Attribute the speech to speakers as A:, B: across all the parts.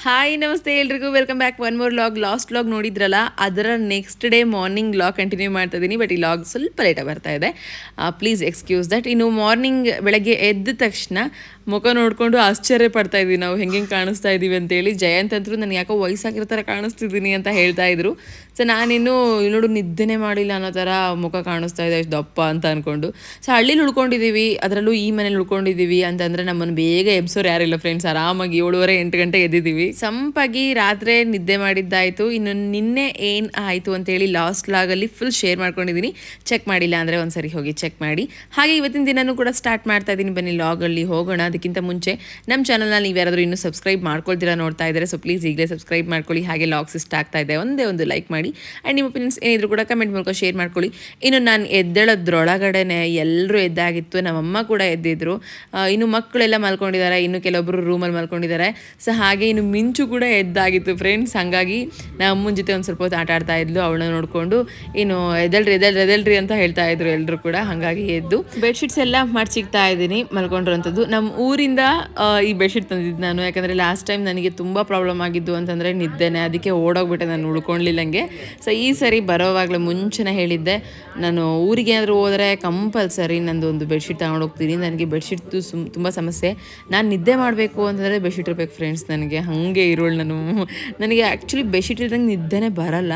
A: Hi ನಮಸ್ತೆ ಎಲ್ರಿಗೂ welcome back one more log. Last log ನೋಡಿದ್ರಲ್ಲ, ಅದರ next day morning log continue ಮಾಡ್ತಾ ಇದ್ದೀನಿ. ಬಟ್ ಈ ಲಾಗ್ ಸ್ವಲ್ಪ ಲೇಟಾಗಿ ಬರ್ತಾ ಇದೆ, ಪ್ಲೀಸ್ ಎಕ್ಸ್ಕ್ಯೂಸ್ ದಟ್. ಇನ್ನು ಮಾರ್ನಿಂಗ್ ಬೆಳಗ್ಗೆ ಎದ್ದ ತಕ್ಷಣ ಮುಖ ನೋಡಿಕೊಂಡು ಆಶ್ಚರ್ಯ ಪಡ್ತಾ ಇದ್ವಿ ನಾವು ಹೆಂಗೆ ಕಾಣಿಸ್ತಾ ಇದ್ದೀವಿ ಅಂತೇಳಿ. ಜಯಂತ್ ಅಂತರೂ ನಾನು ಯಾಕೋ ವಯಸ್ಸಾಗಿರೋ ಥರ ಕಾಣಿಸ್ತಿದ್ದೀನಿ ಅಂತ ಹೇಳ್ತಾ ಇದ್ರು. ಸೊ ನಾನಿನ್ನು ನೋಡು ನಿದ್ದೆನೇ ಮಾಡಿಲ್ಲ ಅನ್ನೋ ಥರ ಮುಖ ಕಾಣಿಸ್ತಾ ಇದೆ, ಎಷ್ಟು ದಪ್ಪ ಅಂತ ಅಂದ್ಕೊಂಡು. ಸೊ ಹಳ್ಳಿಲಿ ಉಳ್ಕೊಂಡಿದ್ದೀವಿ, ಅದರಲ್ಲೂ ಈ ಮನೇಲಿ ಉಳ್ಕೊಂಡಿದ್ದೀವಿ ಅಂತಂದರೆ ನಮ್ಮನ್ನು ಬೇಗ ಎಬ್ಸೋರು ಯಾರಿಲ್ಲ ಫ್ರೆಂಡ್ಸ್. ಆರಾಮಾಗಿ 7:30 8 ಗಂಟೆ ಎದ್ದಿದ್ದೀವಿ, ಸಂಪಾಗಿ ರಾತ್ರಿ ನಿದ್ದೆ ಮಾಡಿದ್ದಾಯಿತು. ಇನ್ನು ನಿನ್ನೆ ಏನು ಆಯಿತು ಅಂತೇಳಿ ಲಾಸ್ಟ್ ಲಾಗಲ್ಲಿ ಫುಲ್ ಶೇರ್ ಮಾಡ್ಕೊಂಡಿದ್ದೀನಿ. ಚೆಕ್ ಮಾಡಿಲ್ಲ ಅಂದರೆ ಒಂದ್ಸರಿ ಹೋಗಿ ಚೆಕ್ ಮಾಡಿ. ಹಾಗೆ ಇವತ್ತಿನ ದಿನನೂ ಕೂಡ ಸ್ಟಾರ್ಟ್ ಮಾಡ್ತಾ ಇದ್ದೀನಿ, ಬನ್ನಿ ಲಾಗಲ್ಲಿ ಹೋಗೋಣ. ಅದಕ್ಕಿಂತ ಮುಂಚೆ ನಮ್ಮ ಚಾನಲ್ನ ನೀವು ಯಾರಾದರೂ ಇನ್ನೂ ಸಬ್ಸ್ಕ್ರೈಬ್ ಮಾಡ್ಕೊಳ್ತೀರಾ ನೋಡ್ತಾ ಇದ್ದಾರೆ, ಸೊ ಪ್ಲೀಸ್ ಈಗಲೇ ಸಬ್ಸ್ಕ್ರೈಬ್ ಮಾಡ್ಕೊಳ್ಳಿ. ಹಾಗೆ ಲಾಗ್ಸ್ ಇಷ್ಟ ಆಗ್ತಾ ಇದೆ ಒಂದೇ ಒಂದು ಲೈಕ್ ಮಾಡಿ, ಆ್ಯಂಡ್ ನಿಮ್ಮ ಒಪಿನಿಯನ್ಸ್ ಏನಿದ್ರು ಕೂಡ ಕಮೆಂಟ್ ಮೂಲಕ ಶೇರ್ ಮಾಡ್ಕೊಳ್ಳಿ. ಇನ್ನು ನಾನು ಎದ್ದೇಳೋದ್ರೊಳಗಡೆನೆ ಎಲ್ಲರೂ ಎದ್ದಾಗಿತ್ತು, ನಮ್ಮಮ್ಮ ಕೂಡ ಎದ್ದಿದ್ರು. ಇನ್ನು ಮಕ್ಕಳೆಲ್ಲ ಮಲ್ಕೊಂಡಿದ್ದಾರೆ, ಇನ್ನು ಕೆಲವೊಬ್ಬರು ರೂಮಲ್ಲಿ ಮಲ್ಕೊಂಡಿದ್ದಾರೆ. ಸೊ ಹಾಗೆ ಇನ್ನು ಮಿಂಚು ಕೂಡ ಎದ್ದಾಗಿತ್ತು ಫ್ರೆಂಡ್ಸ್. ಹಾಗಾಗಿ ನಮ್ಮ ಅಮ್ಮನ ಜೊತೆ ಒಂದು ಸ್ವಲ್ಪ ಹೊತ್ತು ಆಟ ಆಡ್ತಾ ಇದ್ಲು. ಅವಳನ್ನ ನೋಡಿಕೊಂಡು ಇನ್ನು ಎದಳ್ರಿ ಅಂತ ಹೇಳ್ತಾ ಇದ್ರು ಎಲ್ಲರೂ ಕೂಡ. ಹಾಗಾಗಿ ಎದ್ದು ಬೆಡ್ಶೀಟ್ಸ್ ಎಲ್ಲ ಮಾಡ್ಸಿಕ್ತಾ ಇದ್ದೀನಿ ಮಲ್ಕೊಂಡಿರೋಂಥದ್ದು. ನಮ್ಮ ಊರಿಂದ ಈ ಬೆಡ್ಶೀಟ್ ತಂದಿದ್ದು ನಾನು, ಯಾಕಂದರೆ ಲಾಸ್ಟ್ ಟೈಮ್ ನನಗೆ ತುಂಬ ಪ್ರಾಬ್ಲಮ್ ಆಗಿದ್ದು ಅಂತಂದರೆ ನಿದ್ದೆನೆ, ಅದಕ್ಕೆ ಓಡೋಗ್ಬಿಟ್ಟೆ, ನಾನು ಉಳ್ಕೊಳ್ಳಿಲ್ಲಂಗೆ. ಸೊ ಈ ಸರಿ ಬರೋವಾಗಲೇ ಮುಂಚೆನೇ ಹೇಳಿದ್ದೆ, ನಾನು ಊರಿಗೆ ಏನಾದರೂ ಹೋದರೆ ಕಂಪಲ್ಸರಿ ನಂದು ಒಂದು ಬೆಡ್ಶೀಟ್ ತಗೊಂಡು ಹೋಗ್ತೀನಿ. ನನಗೆ ಬೆಡ್ಶೀಟ್ದು ತುಂಬ ಸಮಸ್ಯೆ. ನಾನು ನಿದ್ದೆ ಮಾಡಬೇಕು ಅಂತಂದರೆ ಬೆಡ್ಶೀಟ್ ಇರಬೇಕು ಫ್ರೆಂಡ್ಸ್. ನನಗೆ ಹಾಗೆ ಇರೋಳು ನಾನು. ನನಗೆ ಆ್ಯಕ್ಚುಲಿ ಬೆಡ್ಶೀಟ್ ಇಲ್ದಂಗೆ ನಿದ್ದೆನೇ ಬರಲ್ಲ.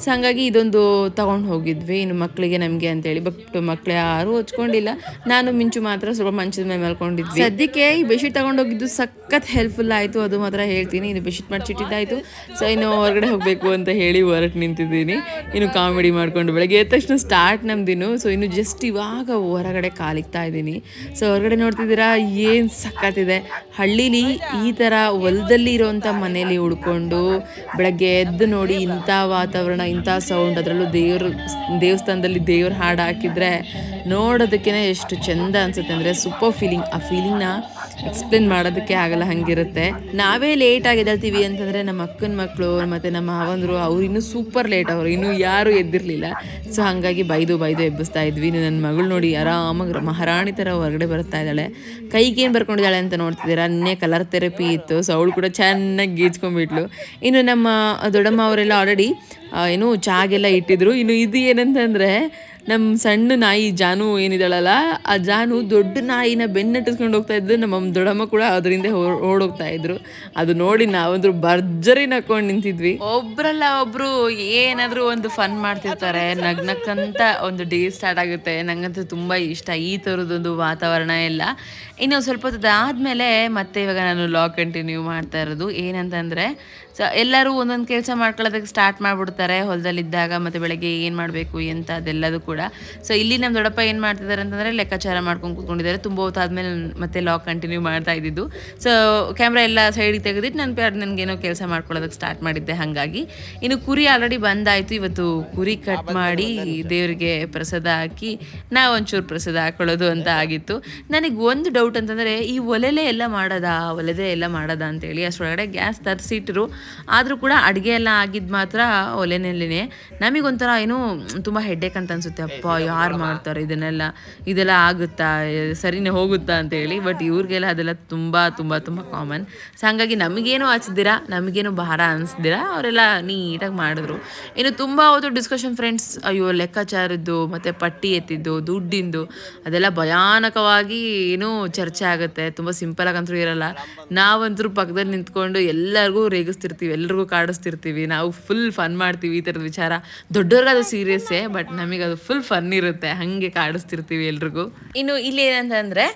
A: ಸೊ ಹಾಗಾಗಿ ಇದೊಂದು ತೊಗೊಂಡು ಹೋಗಿದ್ವಿ, ಇನ್ನು ಮಕ್ಕಳಿಗೆ ನಮಗೆ ಅಂತೇಳಿ. ಬಟ್ ಮಕ್ಕಳು ಯಾರೂ ಹಚ್ಕೊಂಡಿಲ್ಲ, ನಾನು ಮಿಂಚು ಮಾತ್ರ ಸ್ವಲ್ಪ ಮಂಚದ ಮೇಲೆ ಮಲ್ಕೊಂಡಿದ್ವಿ. ಸದ್ಯಕ್ಕೆ ಈ ಬೆಡ್ಶೀಟ್ ತೊಗೊಂಡೋಗಿದ್ದು ಸಖತ್ ಹೆಲ್ಪ್ಫುಲ್ ಆಯಿತು, ಅದು ಮಾತ್ರ ಹೇಳ್ತೀನಿ. ಇದು ಬೆಡ್ಶೀಟ್ ಮಾಡಿಸಿಟ್ಟಿದ್ದಾಯಿತು. ಸೊ ಇನ್ನು ಹೊರಗಡೆ ಹೋಗಬೇಕು ಅಂತ ಹೇಳಿ ಹೊರಟು ನಿಂತಿದ್ದೀನಿ. ಇನ್ನು ಕಾಮಿಡಿ ಮಾಡಿಕೊಂಡು ಬೆಳಗ್ಗೆ ಎದ್ದ ತಕ್ಷಣ ಸ್ಟಾರ್ಟ್ ನಮ್ದಿನ್ನು. ಸೊ ಇನ್ನು ಜಸ್ಟ್ ಇವಾಗ ಹೊರಗಡೆ ಕಾಲಿಕ್ತಾ ಇದ್ದೀನಿ. ಸೊ ಹೊರಗಡೆ ನೋಡ್ತಿದ್ದೀರಾ ಏನು ಸಖತ್ತಿದೆ. ಹಳ್ಳೀಲಿ ಈ ಥರ ಹೊಲದಲ್ಲಿ ಇರೋವಂಥ ಮನೇಲಿ ಉಳ್ಕೊಂಡು ಬೆಳಗ್ಗೆ ಎದ್ದು ನೋಡಿ ಇಂಥ ವಾತಾವರಣ, ಇಂಥ ಸೌಂಡ್, ಅದರಲ್ಲೂ ದೇವಸ್ಥಾನದಲ್ಲಿ ದೇವ್ರ ಹಾಡು ಹಾಕಿದರೆ ನೋಡೋದಕ್ಕೇ ಎಷ್ಟು ಚೆಂದ ಅನಿಸುತ್ತೆ ಅಂದರೆ ಸೂಪರ್ ಫೀಲಿಂಗ್. ಆ ಫೀಲಿಂಗ್ನ ಎಕ್ಸ್ಪ್ಲೇನ್ ಮಾಡೋದಕ್ಕೆ ಆಗಲ್ಲ, ಹಂಗಿರುತ್ತೆ. ನಾವೇ ಲೇಟಾಗಿ ಎದ್ದೇಳ್ತೀವಿ ಅಂತಂದರೆ ನಮ್ಮ ಅಕ್ಕನ ಮಕ್ಕಳು ಮತ್ತು ನಮ್ಮ ಮಾವಂದರು ಅವ್ರು ಇನ್ನೂ ಸೂಪರ್ ಲೇಟ್, ಅವರು ಇನ್ನೂ ಯಾರೂ ಎದ್ದಿರಲಿಲ್ಲ. ಸೊ ಹಾಗಾಗಿ ಬೈದು ಎಬ್ಬಿಸ್ತಾ ಇದ್ವಿ. ಇನ್ನು ನನ್ನ ಮಗಳು ನೋಡಿ ಆರಾಮಾಗಿ ಮಹಾರಾಣಿ ಥರ ಹೊರಗಡೆ ಬರ್ತಾ ಇದ್ದಾಳೆ. ಕೈಗೇನು ಬರ್ಕೊಂಡಿದ್ದಾಳೆ ಅಂತ ನೋಡ್ತಿದ್ದೀರಾ, ನಿನ್ನೆ ಕಲರ್ ಥೆರಪಿ ಇತ್ತು. ಸೊ ಅವಳು ಕೂಡ ಚೆನ್ನಾಗಿ ಗೀಚ್ಕೊಂಡ್ಬಿಟ್ಲು. ಇನ್ನು ನಮ್ಮ ದೊಡ್ಡಮ್ಮ ಅವರೆಲ್ಲ ಆಲ್ರೆಡಿ ಏನು ಚಾಗೆಲ್ಲ ಇಟ್ಟಿದ್ರು. ಇನ್ನು ಇದು ಏನಂತಂದರೆ ನಮ್ಮ ಸಣ್ಣ ನಾಯಿ ಜಾನು ಏನಿದ್ದಾಳಲ್ಲ, ಆ ಜಾನು ದೊಡ್ಡ ನಾಯಿನ ಬೆನ್ನಟ್ಟಿಸ್ಕೊಂಡು ಹೋಗ್ತಾ ಇದ್ದು, ನಮ್ಮ ದೊಡ್ಡಮ್ಮ ಕೂಡ ಅದರಿಂದ ಓಡೋಗ್ತಾ ಇದ್ರು. ಅದು ನೋಡಿ ನಾವಂದ್ರು ಭರ್ಜರಿ ನಕ್ಕೊಂಡು ನಿಂತಿದ್ವಿ. ಒಬ್ರಲ್ಲ ಒಬ್ರು ಏನಾದರೂ ಒಂದು ಫನ್ ಮಾಡ್ತಿರ್ತಾರೆ, ನಗ್ನಕ್ಕಂತ ಒಂದು ಡೇ ಸ್ಟಾರ್ಟ್ ಆಗುತ್ತೆ. ನಂಗಂತೂ ತುಂಬ ಇಷ್ಟ ಈ ಥರದ್ದೊಂದು ವಾತಾವರಣ ಎಲ್ಲ. ಇನ್ನು ಸ್ವಲ್ಪ ಹೊತ್ತು ಆದಮೇಲೆ ಮತ್ತೆ ಇವಾಗ ನಾನು ಲಾಗ್ ಕಂಟಿನ್ಯೂ ಮಾಡ್ತಾ ಇರೋದು. ಏನಂತಂದರೆ ಸೊ ಎಲ್ಲರೂ ಒಂದೊಂದು ಕೆಲಸ ಮಾಡ್ಕೊಳ್ಳೋದಕ್ಕೆ ಸ್ಟಾರ್ಟ್ ಮಾಡಿಬಿಡ್ತಾರೆ ಹೊಲದಲ್ಲಿದ್ದಾಗ, ಮತ್ತು ಬೆಳಗ್ಗೆ ಏನು ಮಾಡಬೇಕು ಎಂತ ಅದೆಲ್ಲದು ಕೂಡ. ಸೊ ಇಲ್ಲಿ ನಮ್ಮ ದೊಡ್ಡಪ್ಪ ಏನು ಮಾಡ್ತಿದ್ದಾರೆ ಅಂತಂದರೆ ಲೆಕ್ಕಾಚಾರ ಮಾಡ್ಕೊಂಡು ಕೂತ್ಕೊಂಡಿದ್ದಾರೆ. ತುಂಬ ಹೊತ್ತಾದ್ಮೇಲೆ ಮತ್ತೆ ಲಾಗ್ ಕಂಟಿನ್ಯೂ ಮಾಡ್ತಾ ಇದ್ದಿದ್ದು. ಸೊ ಕ್ಯಾಮ್ರಾ ಎಲ್ಲ ಸೈಡಿಗೆ ತೆಗೆದಿಟ್ಟು ನನಗೇನೋ ಕೆಲಸ ಮಾಡ್ಕೊಳ್ಳೋದಕ್ಕೆ ಸ್ಟಾರ್ಟ್ ಮಾಡಿದ್ದೆ. ಹಾಗಾಗಿ ಇನ್ನು ಕುರಿ ಆಲ್ರೆಡಿ ಬಂದಾಯಿತು. ಇವತ್ತು ಕುರಿ ಕಟ್ ಮಾಡಿ ದೇವರಿಗೆ ಪ್ರಸಾದ ಹಾಕಿ ನಾವು ಒಂಚೂರು ಪ್ರಸಾದ ಹಾಕೊಳ್ಳೋದು ಅಂತ ಆಗಿತ್ತು. ನನಗೆ ಒಂದು ಡೌಟ್ ಅಂತಂದರೆ, ಈ ಒಲೆಲೇ ಎಲ್ಲ ಮಾಡೋದಾ ಅಂತೇಳಿ. ಅಷ್ಟರೊಳಗಡೆ ಗ್ಯಾಸ್ ತರಿಸಿಟ್ರು, ಆದರೂ ಕೂಡ ಅಡುಗೆ ಎಲ್ಲ ಆಗಿದ್ದು ಮಾತ್ರ ಒಲೆನಲ್ಲಿನೇ. ನಮಗೊಂಥರ ಏನೋ ತುಂಬ ಹೆಡ್ಡೇಕ್ ಅಂತ ಅನಿಸುತ್ತೆ. ಅಪ್ಪ ಯಾರು ಮಾಡ್ತಾರೆ ಇದೆಲ್ಲ ಆಗುತ್ತಾ, ಸರಿನೇ ಹೋಗುತ್ತಾ ಅಂತೇಳಿ. ಬಟ್ ಇವ್ರಿಗೆಲ್ಲ ಅದೆಲ್ಲ ತುಂಬ ತುಂಬ ತುಂಬ ಕಾಮನ್. ಸೊ ಹಾಗಾಗಿ ನಮಗೇನು ಹಚ್ದಿರಾ, ನಮಗೇನು ಭಾರ ಅನಿಸ್ದಿರಾ ಅವರೆಲ್ಲ ನೀಟಾಗಿ ಮಾಡಿದ್ರು. ಇನ್ನು ತುಂಬ ಹೊತ್ತು ಡಿಸ್ಕಷನ್ ಫ್ರೆಂಡ್ಸ್. ಅಯ್ಯೋ ಲೆಕ್ಕಾಚಾರದ್ದು ಮತ್ತು ಪಟ್ಟಿ ಎತ್ತಿದ್ದು ದುಡ್ಡಿಂದು ಅದೆಲ್ಲ ಭಯಾನಕವಾಗಿ ಏನೋ ಚರ್ಚೆ ಆಗುತ್ತೆ. ತುಂಬ ಸಿಂಪಲಾಗಿ ಅಂತೂ ಇರಲ್ಲ. ನಾವಂತರೂ ಪಕ್ಕದಲ್ಲಿ ನಿಂತ್ಕೊಂಡು ಎಲ್ಲರಿಗೂ ರೇಗಿಸ್ತಿರ್ತೀವಿ, ಎಲ್ರಿಗೂ ಕಾಡಿಸ್ತಿರ್ತೀವಿ. ನಾವು ಫುಲ್ ಫನ್ ಮಾಡ್ತೀವಿ ಈ ಥರದ ವಿಚಾರ. ದೊಡ್ಡವ್ರಿಗದು ಸೀರಿಯಸ್ಸೇ, ಬಟ್ ನಮಗದು ಫುಲ್ ಫನ್ ಇರುತ್ತೆ, ಹಾಗೆ ಕಾಡಿಸ್ತಿರ್ತೀವಿ ಎಲ್ರಿಗೂ. ಇನ್ನು ಇಲ್ಲಿ ಏನಂತಂದರೆ